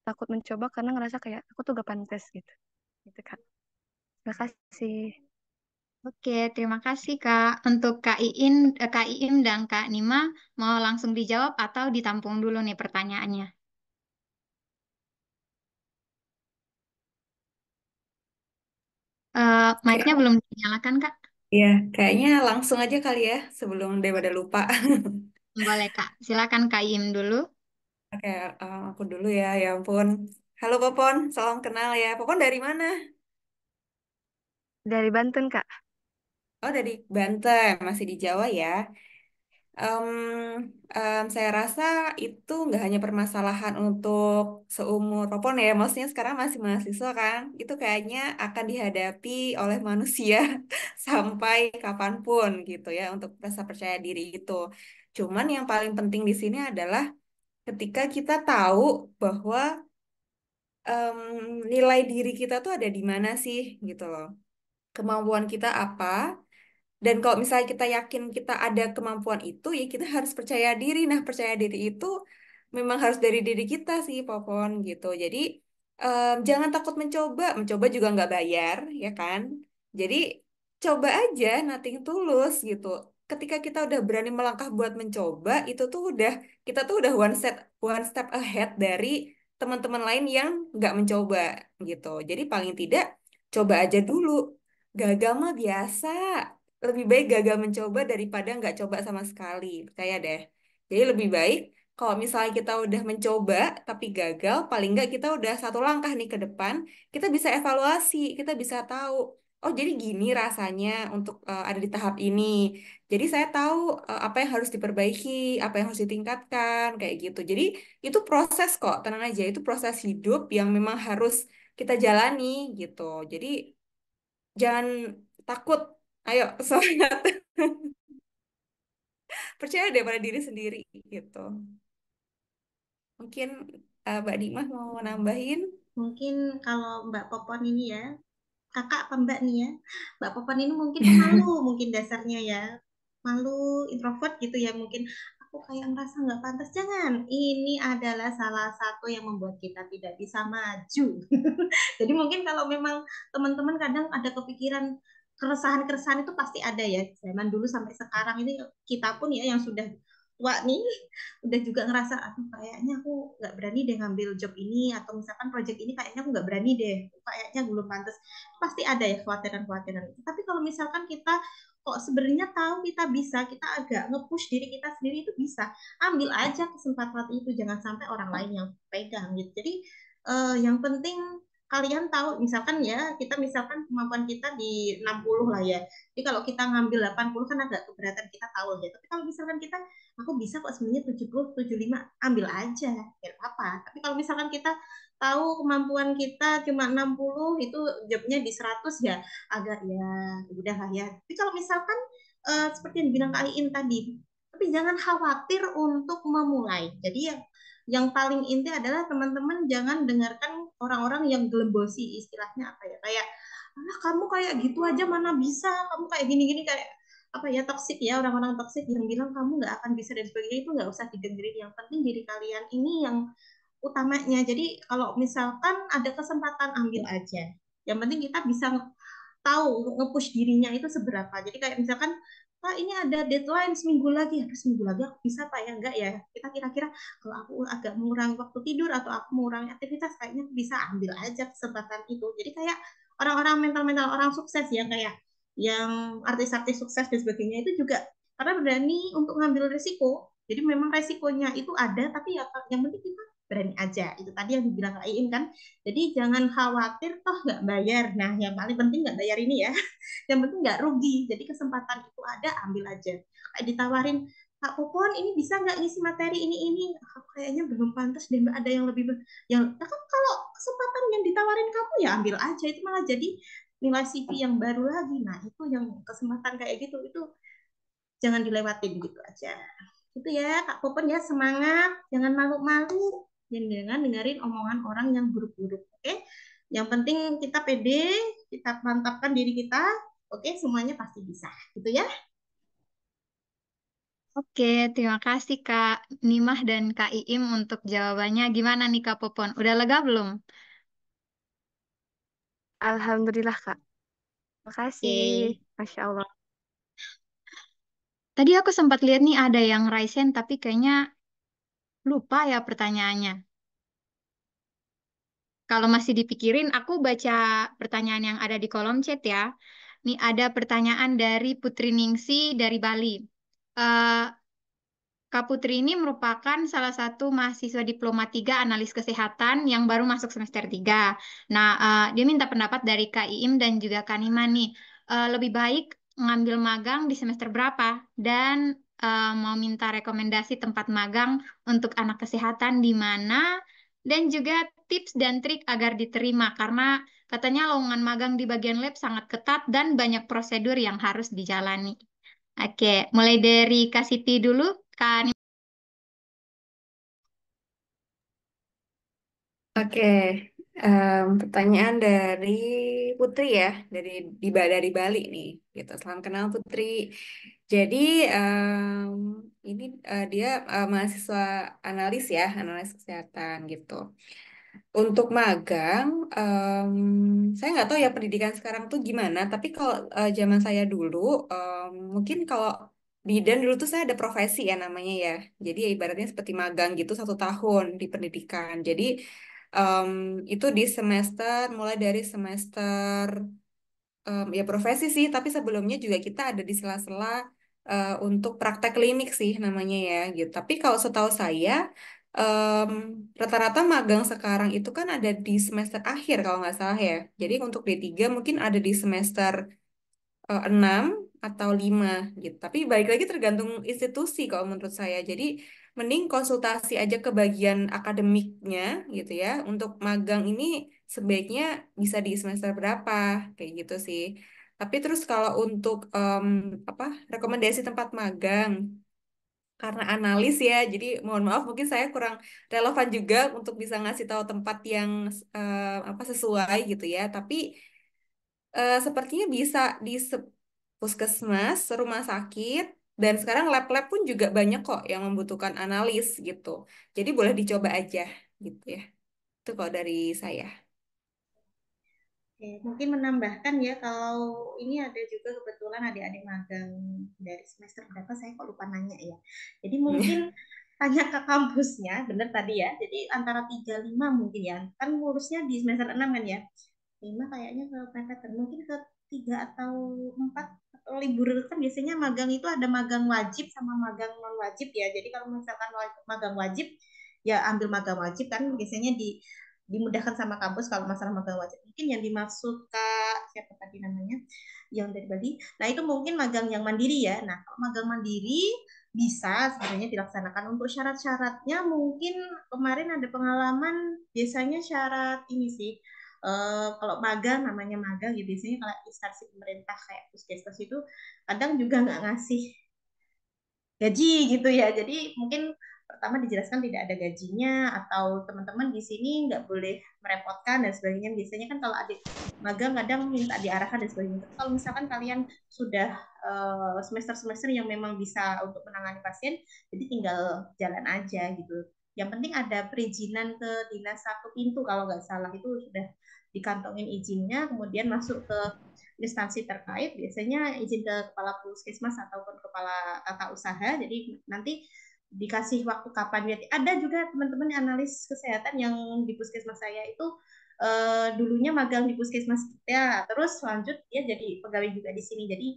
takut mencoba karena ngerasa kayak aku tuh gak pantas gitu. Gitu, Kak. Terima kasih. Oke, terima kasih Kak. Untuk Kak Iim dan Kak Nima, mau langsung dijawab atau ditampung dulu nih pertanyaannya? Mic-nya Kayak, belum dinyalakan Kak? ya, kayaknya langsung aja kali ya sebelum daripada lupa. Boleh Kak, silakan Kak Iim dulu. Oke, aku dulu ya. Ya ampun. Halo Popon, salam kenal ya. Popon dari mana? Dari Banten, Kak. Oh, dari Banten, masih di Jawa ya. Em, saya rasa itu nggak hanya permasalahan untuk seumur Popon ya, maksudnya sekarang masih mahasiswa kan, itu kayaknya akan dihadapi oleh manusia sampai kapanpun gitu ya untuk rasa percaya diri itu. Cuman yang paling penting di sini adalah ketika kita tahu bahwa em, nilai diri kita tuh ada di mana sih gitu loh, kemampuan kita apa. Dan kalau misalnya kita yakin kita ada kemampuan itu, ya kita harus percaya diri. Nah, percaya diri itu memang harus dari diri kita sih, Popon, gitu. Jadi, jangan takut mencoba. Mencoba juga nggak bayar, ya kan? Jadi, coba aja, nothing tulus, gitu. Ketika kita udah berani melangkah buat mencoba, itu tuh udah, kita tuh udah one step ahead dari teman-teman lain yang nggak mencoba, gitu. Jadi, paling tidak, coba aja dulu. Gagal mah biasa, lebih baik gagal mencoba daripada nggak coba sama sekali. Percaya deh. Jadi lebih baik kalau misalnya kita udah mencoba tapi gagal, paling nggak kita udah satu langkah nih ke depan, kita bisa evaluasi, kita bisa tahu, oh jadi gini rasanya untuk ada di tahap ini. Jadi saya tahu apa yang harus diperbaiki, apa yang harus ditingkatkan, kayak gitu. Jadi itu proses kok, tenang aja, itu proses hidup yang memang harus kita jalani gitu. Jadi jangan takut. Ayo, semangat. Percaya deh pada diri sendiri gitu. Mungkin Mbak Dimah mau nambahin? Mungkin kalau Mbak Popon ini ya, kakak apa Mbak nih ya, Mbak Popon ini mungkin pemalu mungkin dasarnya ya, malu, introvert gitu ya mungkin. Aku kayak ngerasa nggak pantas. Jangan, ini adalah salah satu yang membuat kita tidak bisa maju. Jadi mungkin kalau memang teman-teman kadang ada kepikiran keresahan-keresahan itu pasti ada ya. Zaman dulu sampai sekarang ini kita pun ya yang sudah tua nih udah juga ngerasa aduh kayaknya aku nggak berani deh ngambil job ini atau misalkan project ini kayaknya aku nggak berani deh kayaknya belum pantas, pasti ada ya kekhawatiran-kekhawatiran itu. Tapi kalau misalkan kita kok sebenarnya tahu kita bisa, kita agak nge-push diri kita sendiri itu bisa. Ambil aja kesempatan itu, jangan sampai orang lain yang pegang gitu. Jadi yang penting kalian tahu, misalkan ya, kita misalkan kemampuan kita di 60 lah ya. Jadi kalau kita ngambil 80 kan agak keberatan, kita tahu ya. Tapi kalau misalkan kita, aku bisa kok sebenarnya 70, 75, ambil aja, ya apa. Tapi kalau misalkan kita tahu kemampuan kita cuma 60, itu jobnya di 100 ya, agak ya udah lah ya. Tapi kalau misalkan seperti yang bilang Kak Iin tadi, tapi jangan khawatir untuk memulai. Jadi yang paling inti adalah teman-teman jangan dengarkan orang-orang yang gelembosi, istilahnya apa ya, kayak ah, kamu kayak gitu aja mana bisa, kamu kayak gini-gini, kayak apa ya, toksik ya, orang-orang toksik yang bilang kamu nggak akan bisa dan sebagainya, itu nggak usah didengerin. Yang penting diri kalian ini yang utamanya. Jadi kalau misalkan ada kesempatan, ambil aja. Yang penting kita bisa tahu nge-push dirinya itu seberapa. Jadi kayak misalkan, Pak ini ada deadline seminggu lagi, harus seminggu lagi aku bisa Pak ya, enggak ya, kita kira-kira kalau aku agak mengurangi waktu tidur atau aku mengurangi aktivitas, kayaknya bisa, ambil aja kesempatan itu. Jadi kayak orang-orang mental-mental orang sukses ya, kayak yang artis-artis sukses dan sebagainya, itu juga karena berani untuk ngambil risiko. Jadi memang resikonya itu ada, tapi ya yang penting kita berani aja. Itu tadi yang dibilang Kak Iin kan. Jadi jangan khawatir toh nggak bayar. Nah, yang paling penting nggak bayar ini ya. Yang penting nggak rugi. Jadi kesempatan itu ada, ambil aja. Kayak ditawarin, Kak Popon ini bisa nggak ngisi materi ini? Kayaknya belum pantas deh, Mbak, ada yang lebih yang nah kan kalau kesempatan yang ditawarin kamu ya ambil aja, itu malah jadi nilai CV yang baru lagi. Nah, itu yang kesempatan kayak gitu itu jangan dilewatin gitu aja. Itu ya Kak Popon ya, semangat, jangan malu-malu, jangan dengerin omongan orang yang buruk-buruk. Oke? Yang penting kita pede, kita mantapkan diri kita. Oke, semuanya pasti bisa. Gitu ya. Oke, terima kasih Kak Nimah dan Kak Iim untuk jawabannya. Gimana nih Kak Popon? Udah lega belum? Alhamdulillah, Kak. Makasih. Oke. Masya Allah. Tadi aku sempat lihat nih ada yang raise hand, tapi kayaknya lupa ya pertanyaannya. Kalau masih dipikirin, aku baca pertanyaan yang ada di kolom chat ya. Nih ada pertanyaan dari Putri Ningsi dari Bali. Eh, Kak Putri ini merupakan salah satu mahasiswa Diploma 3 Analis Kesehatan yang baru masuk semester 3. Nah, dia minta pendapat dari Kak Iim dan juga Kak Nima nih. Lebih baik ngambil magang di semester berapa? Dan mau minta rekomendasi tempat magang untuk anak kesehatan di mana? Dan juga tips dan trik agar diterima. Karena katanya lowongan magang di bagian lab sangat ketat dan banyak prosedur yang harus dijalani. Oke, mulai dari Kak Siti dulu. Kak. Oke, pertanyaan dari Putri ya, dari Bali nih, gitu. Salam kenal Putri. Jadi ini dia mahasiswa analis ya, analis kesehatan gitu. Untuk magang, saya nggak tahu ya pendidikan sekarang tuh gimana. Tapi kalau zaman saya dulu, mungkin kalau bidan dulu tuh saya ada profesi ya namanya ya. Jadi ya ibaratnya seperti magang gitu 1 tahun di pendidikan. Jadi em, itu di semester, mulai dari semester ya profesi sih. Tapi sebelumnya juga kita ada di sela-sela untuk praktek klinik sih namanya ya gitu. Tapi kalau setahu saya em, rata-rata magang sekarang itu kan ada di semester akhir kalau nggak salah ya. Jadi untuk D3 mungkin ada di semester 6 atau 5 gitu. Tapi balik lagi tergantung institusi kalau menurut saya. Jadi mending konsultasi aja ke bagian akademiknya gitu ya. Untuk magang ini sebaiknya bisa di semester berapa kayak gitu sih. Tapi terus kalau untuk apa rekomendasi tempat magang karena analis ya, jadi mohon maaf mungkin saya kurang relevan juga untuk bisa ngasih tahu tempat yang apa sesuai gitu ya. Tapi sepertinya bisa di puskesmas, rumah sakit, dan sekarang lab-lab pun juga banyak kok yang membutuhkan analis gitu. Jadi boleh dicoba aja gitu ya. Itu kalau dari saya. Oke, mungkin menambahkan ya, kalau ini ada juga kebetulan adik-adik magang dari semester berapa, saya kok lupa nanya ya. Jadi mungkin tanya ke kampusnya, bener tadi ya. Jadi antara 3 5 mungkin ya. Kan lulusnya di semester 6 kan ya. 5 kayaknya ke PPT, mungkin ke 3 atau 4 libur kan biasanya magang itu ada magang wajib sama magang non wajib ya. Jadi kalau misalkan magang wajib ya ambil magang wajib kan biasanya dimudahkan sama kampus kalau masalah magang wajib. Mungkin yang dimaksud Kak siapa tadi namanya? Yang dari Bali. Nah, itu mungkin magang yang mandiri ya. Nah, kalau magang mandiri bisa sebenarnya dilaksanakan untuk syarat-syaratnya mungkin kemarin ada pengalaman biasanya syarat ini sih kalau magang namanya magang ya biasanya kalau instansi pemerintah kayak puskesmas itu kadang juga nggak ngasih gaji gitu ya. Jadi mungkin pertama dijelaskan tidak ada gajinya atau teman-teman di sini nggak boleh merepotkan dan sebagainya. Biasanya kan kalau adik magang kadang minta diarahkan dan sebagainya. Tapi kalau misalkan kalian sudah semester-semester yang memang bisa untuk menangani pasien, jadi tinggal jalan aja gitu. Yang penting ada perizinan ke dinas satu pintu kalau nggak salah itu sudah dikantongin izinnya, kemudian masuk ke instansi terkait, biasanya izin ke kepala puskesmas ataupun kepala tata usaha. Jadi nanti dikasih waktu kapan. Ada juga teman-teman analis kesehatan yang di puskesmas saya itu dulunya magang di puskesmas kita, terus lanjut dia jadi pegawai juga di sini. Jadi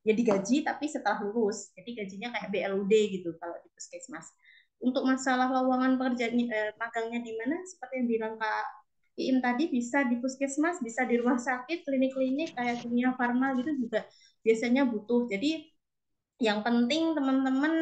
jadi gaji tapi setelah lulus. Jadi gajinya kayak BLUD gitu kalau di puskesmas. Untuk masalah lowongan pekerjaan magangnya di mana, seperti yang bilang Kak Iim tadi bisa di puskesmas, bisa di rumah sakit, klinik-klinik kayak Kimia Farma gitu juga biasanya butuh. Jadi yang penting teman-teman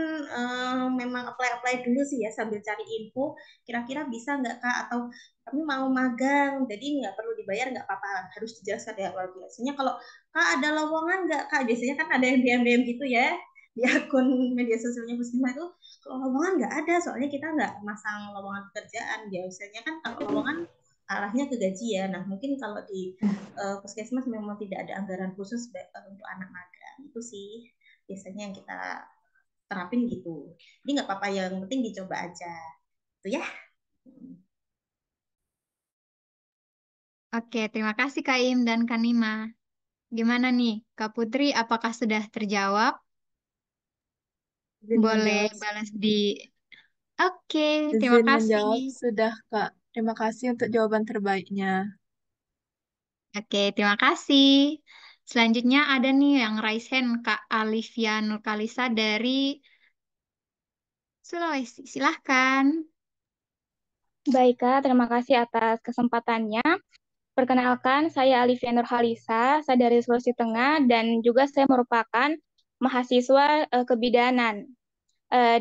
memang apply-apply dulu sih ya sambil cari info. Kira-kira bisa nggak Kak? Atau kami mau magang, jadi nggak perlu dibayar nggak apa-apa. Harus dijelaskan ya awal biasanya. Kalau Kak ada lowongan nggak Kak? Biasanya kan ada yang DM-DM gitu ya di akun media sosialnya Puskesmas itu. Kalau lowongan nggak ada, soalnya kita nggak masang lowongan pekerjaan. Biasanya kan kalau lowongan arahnya ke gaji ya. Nah, mungkin kalau di puskesmas memang tidak ada anggaran khusus untuk anak magang. Itu sih biasanya yang kita terapin gitu. Jadi nggak apa-apa, yang penting dicoba aja. Itu ya. Oke, terima kasih Kak Im dan Kak Nima. Gimana nih, Kak Putri, apakah sudah terjawab? Izin Boleh menjawab, balas di... Oke, terima izin kasih. menjawab sudah Kak. Terima kasih untuk jawaban terbaiknya. Oke, terima kasih. Selanjutnya ada nih yang raise hand, Kak Alivia Nurkalisa dari Sulawesi. Silahkan. Baik, Kak. Terima kasih atas kesempatannya. Perkenalkan, saya Alivia Nurhalisa, saya dari Sulawesi Tengah, dan juga saya merupakan mahasiswa kebidanan.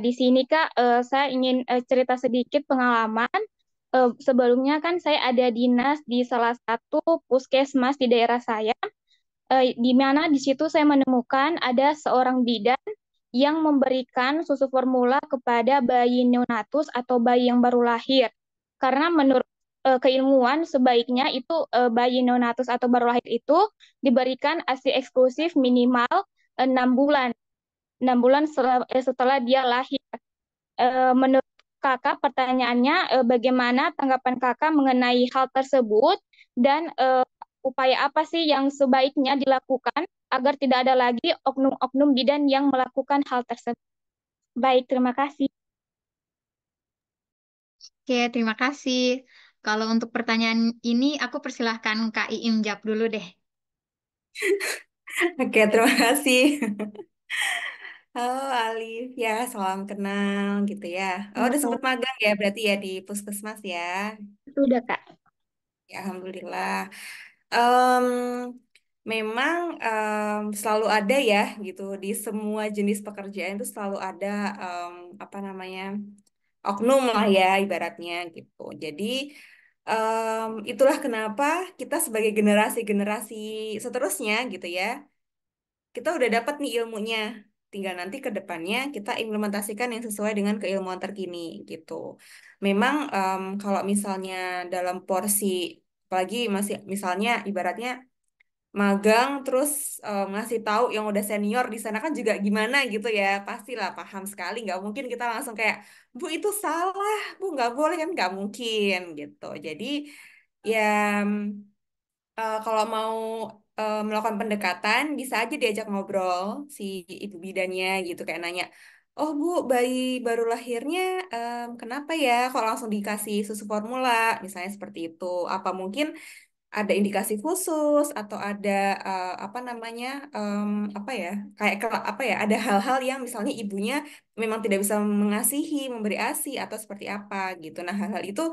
Di sini, Kak, saya ingin cerita sedikit pengalaman. Sebelumnya kan saya ada dinas di salah satu puskesmas di daerah saya, di mana di situ saya menemukan ada seorang bidan yang memberikan susu formula kepada bayi neonatus atau bayi yang baru lahir. Karena menurut keilmuan sebaiknya itu bayi neonatus atau baru lahir itu diberikan ASI eksklusif minimal 6 bulan. 6 bulan setelah dia lahir. Menurut Kakak, pertanyaannya bagaimana tanggapan Kakak mengenai hal tersebut dan upaya apa sih yang sebaiknya dilakukan agar tidak ada lagi oknum-oknum bidan yang melakukan hal tersebut. Baik, terima kasih. Oke, terima kasih. Kalau untuk pertanyaan ini, aku persilahkan Kak Iim jawab dulu deh. Oke, terima kasih. Halo Alif, ya salam kenal gitu ya. Oh, udah Kakak, sempet magang ya berarti ya di puskesmas ya. sudah Kak. Ya, Alhamdulillah. Em, memang selalu ada ya gitu di semua jenis pekerjaan itu selalu ada em, apa namanya oknum lah ya ibaratnya gitu. Jadi itulah kenapa kita sebagai generasi-generasi seterusnya gitu ya kita udah dapat nih ilmunya. Tinggal nanti ke depannya kita implementasikan yang sesuai dengan keilmuan terkini gitu. Memang kalau misalnya dalam porsi, apalagi masih misalnya ibaratnya magang terus ngasih tahu yang udah senior di sana kan juga gimana gitu ya. Pastilah paham sekali. Nggak mungkin kita langsung kayak, Bu itu salah, Bu nggak boleh kan nggak mungkin gitu. Jadi ya kalau mau melakukan pendekatan, bisa aja diajak ngobrol si ibu bidannya gitu, kayak nanya, oh Bu, bayi baru lahirnya kenapa ya? Kok langsung dikasih susu formula, misalnya seperti itu. Apa mungkin ada indikasi khusus atau ada apa namanya apa ya kayak apa ya ada hal-hal yang misalnya ibunya memang tidak bisa mengasihi, memberi ASI atau seperti apa gitu. Nah, hal-hal itu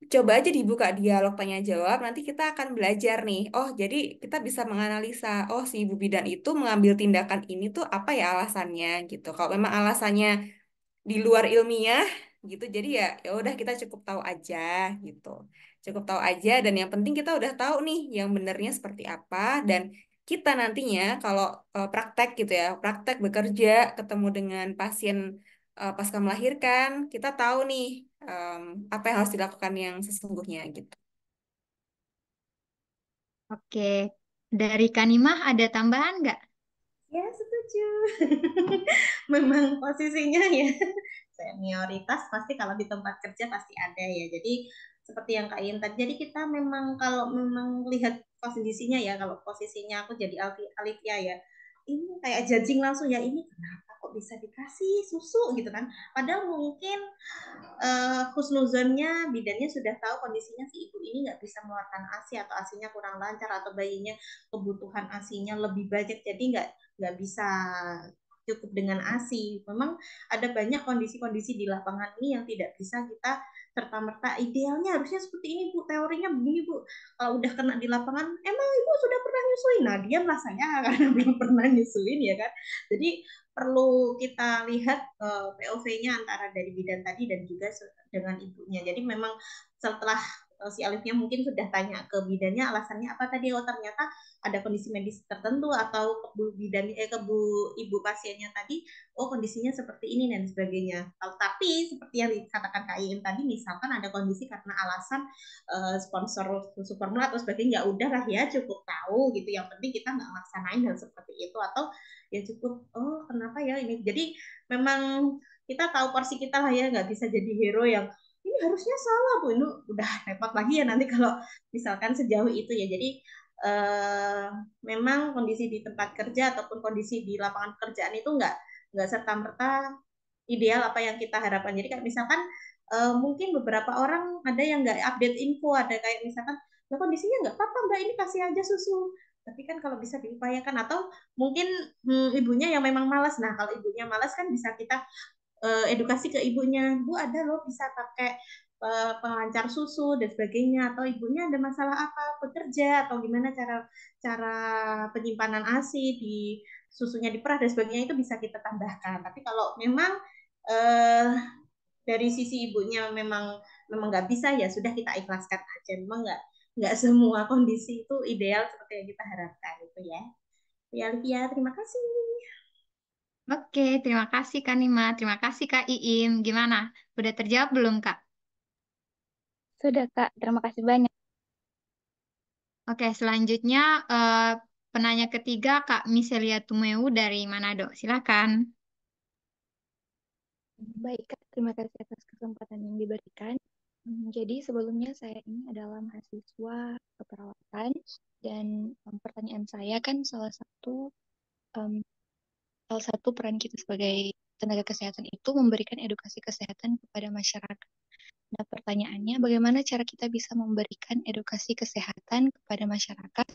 coba aja dibuka dialog tanya jawab, nanti kita akan belajar nih. Oh, jadi kita bisa menganalisa, oh si ibu bidan itu mengambil tindakan ini tuh apa ya alasannya gitu. Kalau memang alasannya di luar ilmiah gitu, jadi ya udah kita cukup tahu aja gitu. Cukup tahu aja dan yang penting kita udah tahu nih yang benernya seperti apa dan kita nantinya kalau praktek gitu ya, praktek bekerja ketemu dengan pasien pasca melahirkan, kita tahu nih em, apa yang harus dilakukan yang sesungguhnya gitu. Oke, dari Kanimah ada tambahan nggak? Ya, setuju. Memang posisinya ya senioritas pasti kalau di tempat kerja pasti ada ya. Jadi seperti yang Kak Iin tadi, jadi kita memang kalau memang lihat posisinya ya, kalau posisinya aku jadi Alifia ya, ini kayak judging langsung ya, ini kenapa kok bisa dikasih susu gitu kan. Padahal mungkin husnuzonnya bidannya sudah tahu kondisinya si ibu ini nggak bisa mengeluarkan ASI atau ASInya kurang lancar atau bayinya kebutuhan ASInya lebih banyak jadi nggak bisa cukup dengan ASI. Memang ada banyak kondisi-kondisi di lapangan ini yang tidak bisa kita serta-merta idealnya harusnya seperti ini Bu, teorinya begini Bu. Kalau udah kena di lapangan, emang Ibu sudah pernah nyusuin? Nah, dia merasa ya karena belum pernah nyusuin ya kan. Jadi perlu kita lihat POV-nya antara dari bidan tadi dan juga dengan ibunya. Jadi memang setelah si Alifnya mungkin sudah tanya ke bidannya alasannya apa tadi, oh ternyata ada kondisi medis tertentu atau ke bidan ke ibu pasiennya tadi oh kondisinya seperti ini dan sebagainya. Tapi seperti yang dikatakan Kak Iin tadi misalkan ada kondisi karena alasan sponsor susu formula atau sebagainya ya udah lah ya cukup tahu gitu, yang penting kita nggak laksanain hal seperti itu atau ya cukup oh kenapa ya ini. Jadi memang kita tahu porsi kita lah ya, nggak bisa jadi hero yang ini harusnya salah Bu, ini udah repot lagi ya nanti kalau misalkan sejauh itu ya. Jadi memang kondisi di tempat kerja ataupun kondisi di lapangan pekerjaan itu nggak serta merta ideal apa yang kita harapkan. Jadi kayak misalkan mungkin beberapa orang ada yang nggak update info, ada kayak misalkan nah, kondisinya nggak apa-apa Mbak, ini kasih aja susu. Tapi kan kalau bisa diupayakan atau mungkin ibunya yang memang malas. Nah kalau ibunya malas kan bisa kita edukasi ke ibunya, Bu ada loh bisa pakai pengancar susu dan sebagainya, atau ibunya ada masalah apa bekerja atau gimana cara cara penyimpanan ASI di susunya diperah dan sebagainya itu bisa kita tambahkan. Tapi kalau memang eh, dari sisi ibunya memang memang nggak bisa ya sudah kita ikhlaskan aja. Memang nggak semua kondisi itu ideal seperti yang kita harapkan itu ya. Ya, Livia, terima kasih. Oke, terima kasih Kanimah, terima kasih Kak Iim. Gimana? Udah terjawab belum Kak? Sudah, Kak. Terima kasih banyak. Oke, selanjutnya penanya ketiga Kak Miselia Tumeu dari Manado. Silakan. Baik, Kak. Terima kasih atas kesempatan yang diberikan. Jadi sebelumnya saya ini adalah mahasiswa keperawatan dan pertanyaan saya kan em, salah satu peran kita sebagai tenaga kesehatan itu memberikan edukasi kesehatan kepada masyarakat. Nah, pertanyaannya bagaimana cara kita bisa memberikan edukasi kesehatan kepada masyarakat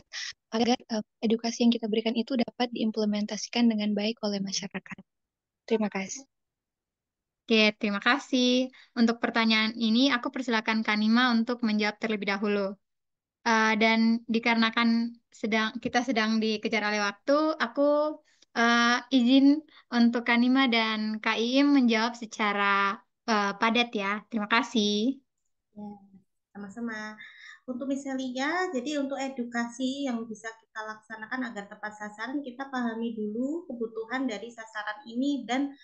agar edukasi yang kita berikan itu dapat diimplementasikan dengan baik oleh masyarakat. Terima kasih. Oke, terima kasih. Untuk pertanyaan ini, aku persilakan Kanima untuk menjawab terlebih dahulu. Dan dikarenakan kita sedang dikejar oleh waktu, aku izin untuk Kanima dan Kak Iim menjawab secara padat ya. Terima kasih. Ya, sama-sama. Untuk misalnya, jadi untuk edukasi yang bisa kita laksanakan agar tepat sasaran, kita pahami dulu kebutuhan dari sasaran ini dan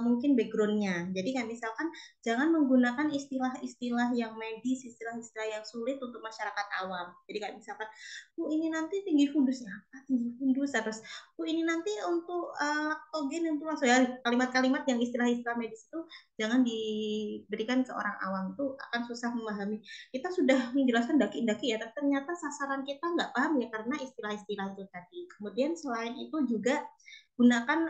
mungkin background-nya. Jadi kayak misalkan jangan menggunakan istilah-istilah yang medis, istilah-istilah yang sulit untuk masyarakat awam. Jadi kayak misalkan, Bu ini nanti tinggi fundusnya apa? Tinggi fundus terus, Bu ini nanti untuk laktogen untuk langsung ya kalimat-kalimat yang istilah-istilah medis itu jangan diberikan ke orang awam, itu akan susah memahami. Kita sudah menjelaskan daki-daki ya, tapi ternyata sasaran kita nggak paham ya karena istilah istilah-istilah itu tadi. Kemudian selain itu juga gunakan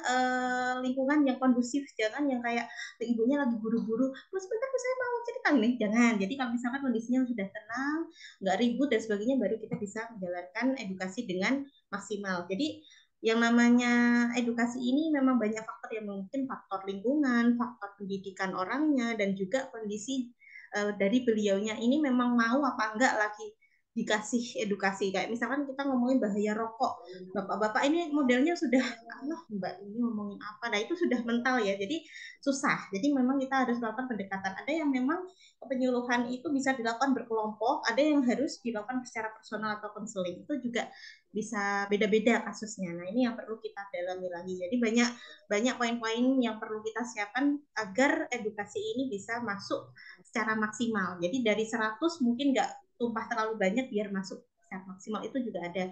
lingkungan yang kondusif, jangan yang kayak ibunya lagi buru-buru, terus sebentar saya mau cerita nih, jangan. Jadi kalau misalkan kondisinya sudah tenang, nggak ribut dan sebagainya, baru kita bisa menjalankan edukasi dengan maksimal. Jadi yang namanya edukasi ini memang banyak faktor, yang mungkin faktor lingkungan, faktor pendidikan orangnya, dan juga kondisi dari beliaunya ini memang mau apa enggak lagi dikasih edukasi. Kayak misalkan kita ngomongin bahaya rokok, bapak-bapak ini modelnya sudah, Allah mbak ini ngomongin apa, nah itu sudah mental ya, jadi susah. Jadi memang kita harus melakukan pendekatan. Ada yang memang penyuluhan itu bisa dilakukan berkelompok, ada yang harus dilakukan secara personal atau konseling, itu juga bisa beda-beda kasusnya. Nah ini yang perlu kita dalami lagi. Jadi banyak banyak poin-poin yang perlu kita siapkan agar edukasi ini bisa masuk secara maksimal. Jadi dari 100 mungkin nggak tumpah terlalu banyak biar masuk secara maksimal, itu juga ada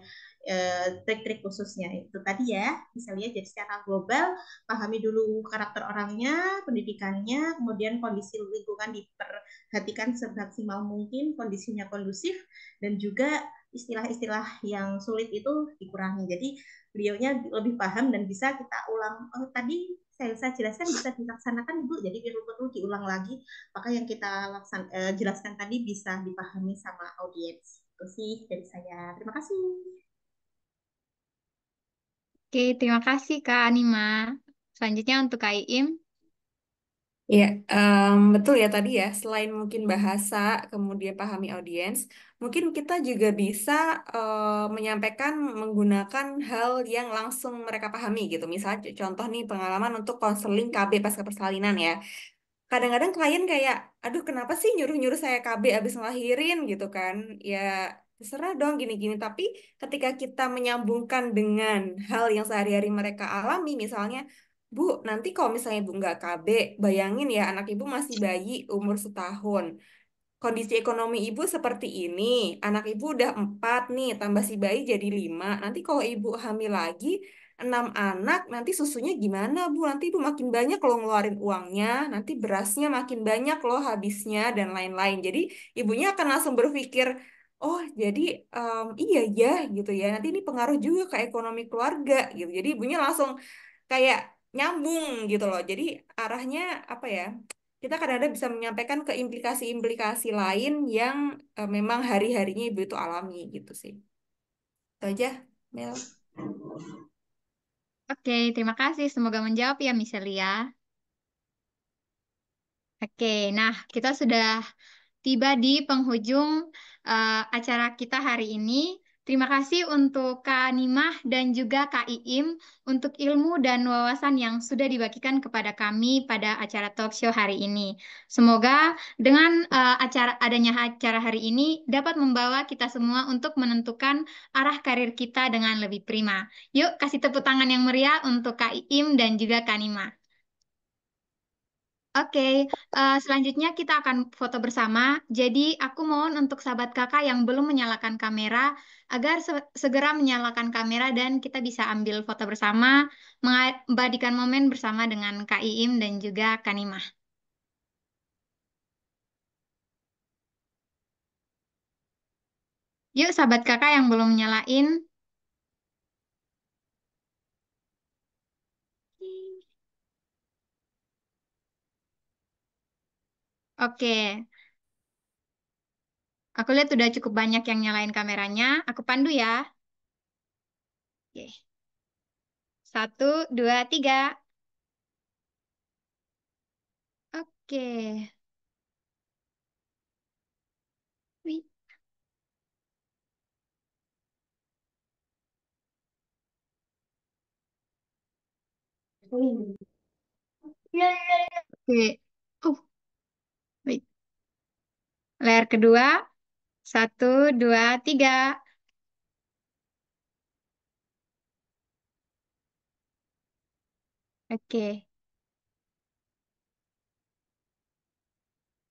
trik-trik khususnya. Itu tadi ya, bisa lihat. Jadi secara global pahami dulu karakter orangnya, pendidikannya, kemudian kondisi lingkungan diperhatikan semaksimal mungkin, kondisinya kondusif, dan juga istilah-istilah yang sulit itu dikurangi. Jadi beliaunya lebih paham dan bisa kita ulang. Oh, tadi saya jelaskan bisa dilaksanakan Ibu, jadi perlu diulang lagi. Maka yang kita jelaskan tadi bisa dipahami sama audiens. Itu sih dari saya. Terima kasih. Oke, terima kasih Kak Anima. Selanjutnya untuk Kak Iim. Ya, betul ya tadi ya. Selain mungkin bahasa, kemudian pahami audiens, mungkin kita juga bisa menyampaikan menggunakan hal yang langsung mereka pahami gitu. Misalnya contoh nih pengalaman untuk konseling KB pasca persalinan ya. Kadang-kadang klien kayak, aduh kenapa sih nyuruh-nyuruh saya KB abis ngelahirin gitu kan. Ya terserah dong gini-gini. Tapi ketika kita menyambungkan dengan hal yang sehari-hari mereka alami, misalnya, Bu, nanti kalau misalnya Bu nggak KB, bayangin ya anak Ibu masih bayi umur setahun. Kondisi ekonomi ibu seperti ini, anak ibu udah 4 nih, tambah si bayi jadi 5. Nanti kalau ibu hamil lagi, 6 anak, nanti susunya gimana bu? Nanti ibu makin banyak loh ngeluarin uangnya, nanti berasnya makin banyak loh habisnya, dan lain-lain. Jadi ibunya akan langsung berpikir, oh jadi iya ya gitu ya, nanti ini pengaruh juga ke ekonomi keluarga gitu. Jadi ibunya langsung kayak nyambung gitu loh. Jadi arahnya apa ya? Kita kadang-kadang bisa menyampaikan ke implikasi-implikasi lain yang memang hari-harinya ibu itu alami gitu sih. Itu aja, Mel. Oke, terima kasih. Semoga menjawab ya, Michelia. Oke, nah kita sudah tiba di penghujung acara kita hari ini. Terima kasih untuk Kak Nimah dan juga Kak Iim untuk ilmu dan wawasan yang sudah dibagikan kepada kami pada acara talk show hari ini. Semoga dengan adanya acara hari ini dapat membawa kita semua untuk menentukan arah karir kita dengan lebih prima. Yuk, kasih tepuk tangan yang meriah untuk Kak Iim dan juga Kak Nimah. Oke, selanjutnya kita akan foto bersama. Jadi aku mohon untuk sahabat kakak yang belum menyalakan kamera agar segera menyalakan kamera dan kita bisa ambil foto bersama, mengabadikan momen bersama dengan Kak Iim dan juga Kak Nimah. Yuk sahabat kakak yang belum nyalain. Oke, aku lihat udah cukup banyak yang nyalain kameranya. Aku pandu ya. Oke. 1, 2, 3. Oke. Wih. Oke. Wait. Layar kedua. 1, 2, 3. Oke.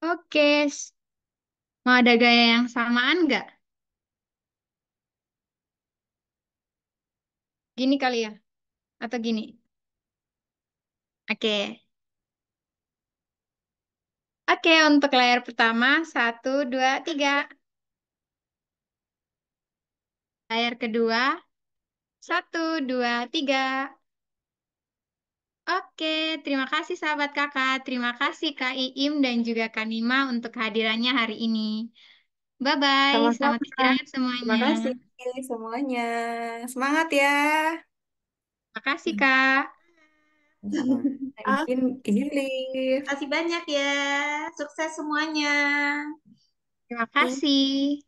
Oke. Mau ada gaya yang samaan nggak? Gini kali ya? Atau gini? Oke. Oke, untuk layar pertama. 1, 2, 3. Layar kedua. 1, 2, 3. Oke, terima kasih sahabat kakak. Terima kasih Kak Iim dan juga Kak Nima untuk kehadirannya hari ini. Bye-bye, Sama-sama. selamat istirahat Terima semuanya. kasih semuanya. Semangat ya. Terima kasih Kak. Sama. Nah, Oke, izin live. kasih banyak ya. Sukses semuanya. Terima Thank kasih.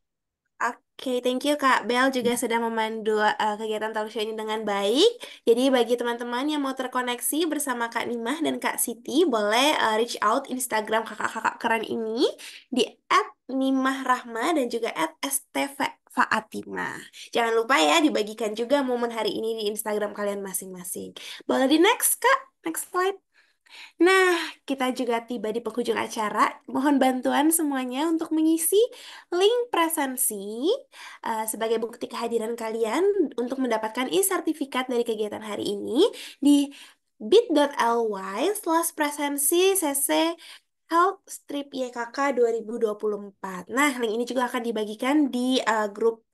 Oke, thank you Kak Bel juga sudah memandu kegiatan talk show ini dengan baik. Jadi bagi teman-teman yang mau terkoneksi bersama Kak Nimah dan Kak Siti, boleh reach out Instagram kakak-kakak keren ini di @nimahrahma dan juga @stvfaatima. Jangan lupa ya dibagikan juga momen hari ini di Instagram kalian masing-masing. Boleh di next Kak, next slide. Nah, kita juga tiba di penghujung acara. Mohon bantuan semuanya untuk mengisi link presensi sebagai bukti kehadiran kalian untuk mendapatkan e-sertifikat dari kegiatan hari ini di bit.ly/presensi cc Health Strip YKK 2024. Nah, link ini juga akan dibagikan di grup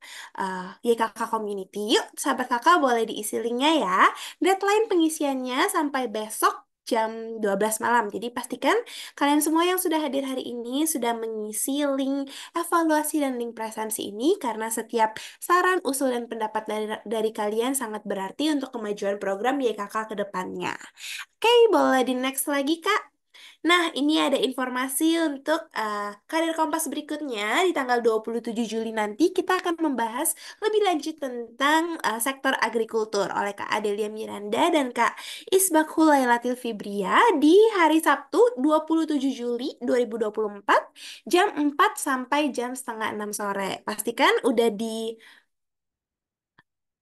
YKK Community. Yuk, sahabat kakak boleh diisi linknya ya. Deadline pengisiannya sampai besok jam 12 malam. Jadi pastikan kalian semua yang sudah hadir hari ini sudah mengisi link evaluasi dan link presensi ini karena setiap saran, usul, dan pendapat dari kalian sangat berarti untuk kemajuan program YKK ke depannya. Oke, boleh di next lagi, Kak. Nah, ini ada informasi untuk karir Kompas berikutnya. Di tanggal 27 Juli nanti kita akan membahas lebih lanjut tentang sektor agrikultur oleh Kak Adelia Miranda dan Kak Isbakhul Lailatul Fibria di hari Sabtu 27 Juli 2024 jam 4 sampai jam setengah 6 sore. Pastikan udah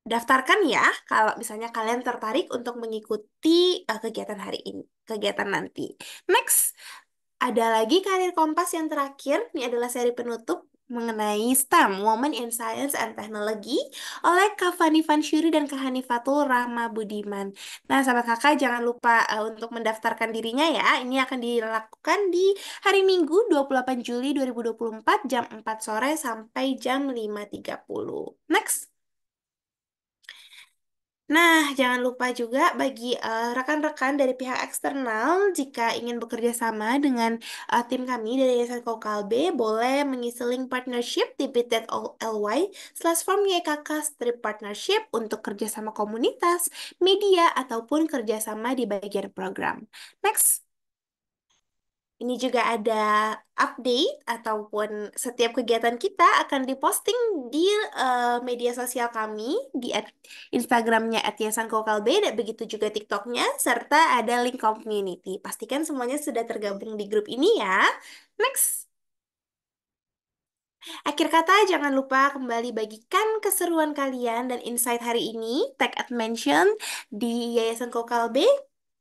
daftarkan ya kalau misalnya kalian tertarik untuk mengikuti kegiatan hari ini, kegiatan nanti. Next, ada lagi karir Kompas yang terakhir. Ini adalah seri penutup mengenai STEM, Women in Science and Technology oleh Kak Fani Fansyuri dan Kak Hanifatul Rahma Budiman. Nah, sahabat kakak jangan lupa untuk mendaftarkan dirinya ya. Ini akan dilakukan di hari Minggu 28 Juli 2024 jam 4 sore sampai jam 5.30. Next. Nah, jangan lupa juga bagi rekan-rekan dari pihak eksternal jika ingin bekerja sama dengan tim kami dari Yayasan Kokalbe, boleh mengisi link partnership di bit.ly/form YKK strip partnership untuk kerjasama komunitas, media, ataupun kerjasama di bagian program. Next. Ini juga ada update ataupun setiap kegiatan kita akan diposting di media sosial kami di Instagramnya @yayasankokalbe dan begitu juga TikToknya serta ada link community. Pastikan semuanya sudah tergabung di grup ini ya. Next. Akhir kata, jangan lupa kembali bagikan keseruan kalian dan insight hari ini, tag at mention di Yayasan Kokalbe,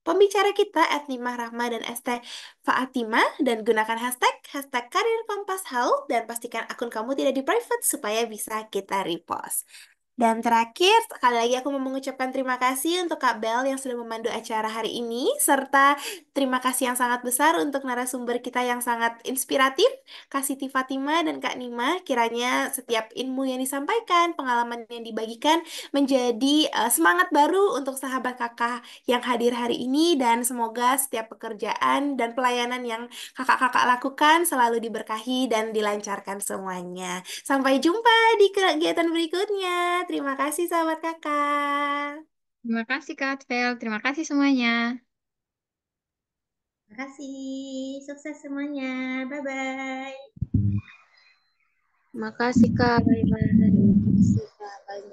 pembicara kita @Nimah Rahma dan ST Faatima, dan gunakan hashtag Karir Kompas Health, dan pastikan akun kamu tidak di private supaya bisa kita repost. Dan terakhir, sekali lagi aku mau mengucapkan terima kasih untuk Kak Bel yang sudah memandu acara hari ini, serta terima kasih yang sangat besar untuk narasumber kita yang sangat inspiratif, Kak Siti Fatima dan Kak Nima. Kiranya setiap ilmu yang disampaikan, pengalaman yang dibagikan menjadi semangat baru untuk sahabat kakak yang hadir hari ini, dan semoga setiap pekerjaan dan pelayanan yang kakak-kakak lakukan selalu diberkahi dan dilancarkan semuanya. Sampai jumpa di kegiatan berikutnya. Terima kasih sahabat kakak. Terima kasih Kak Atvel. Terima kasih semuanya. Terima kasih. Sukses semuanya. Bye-bye. Makasih Kak. Bye-bye. Makasih Kak. Bye-bye.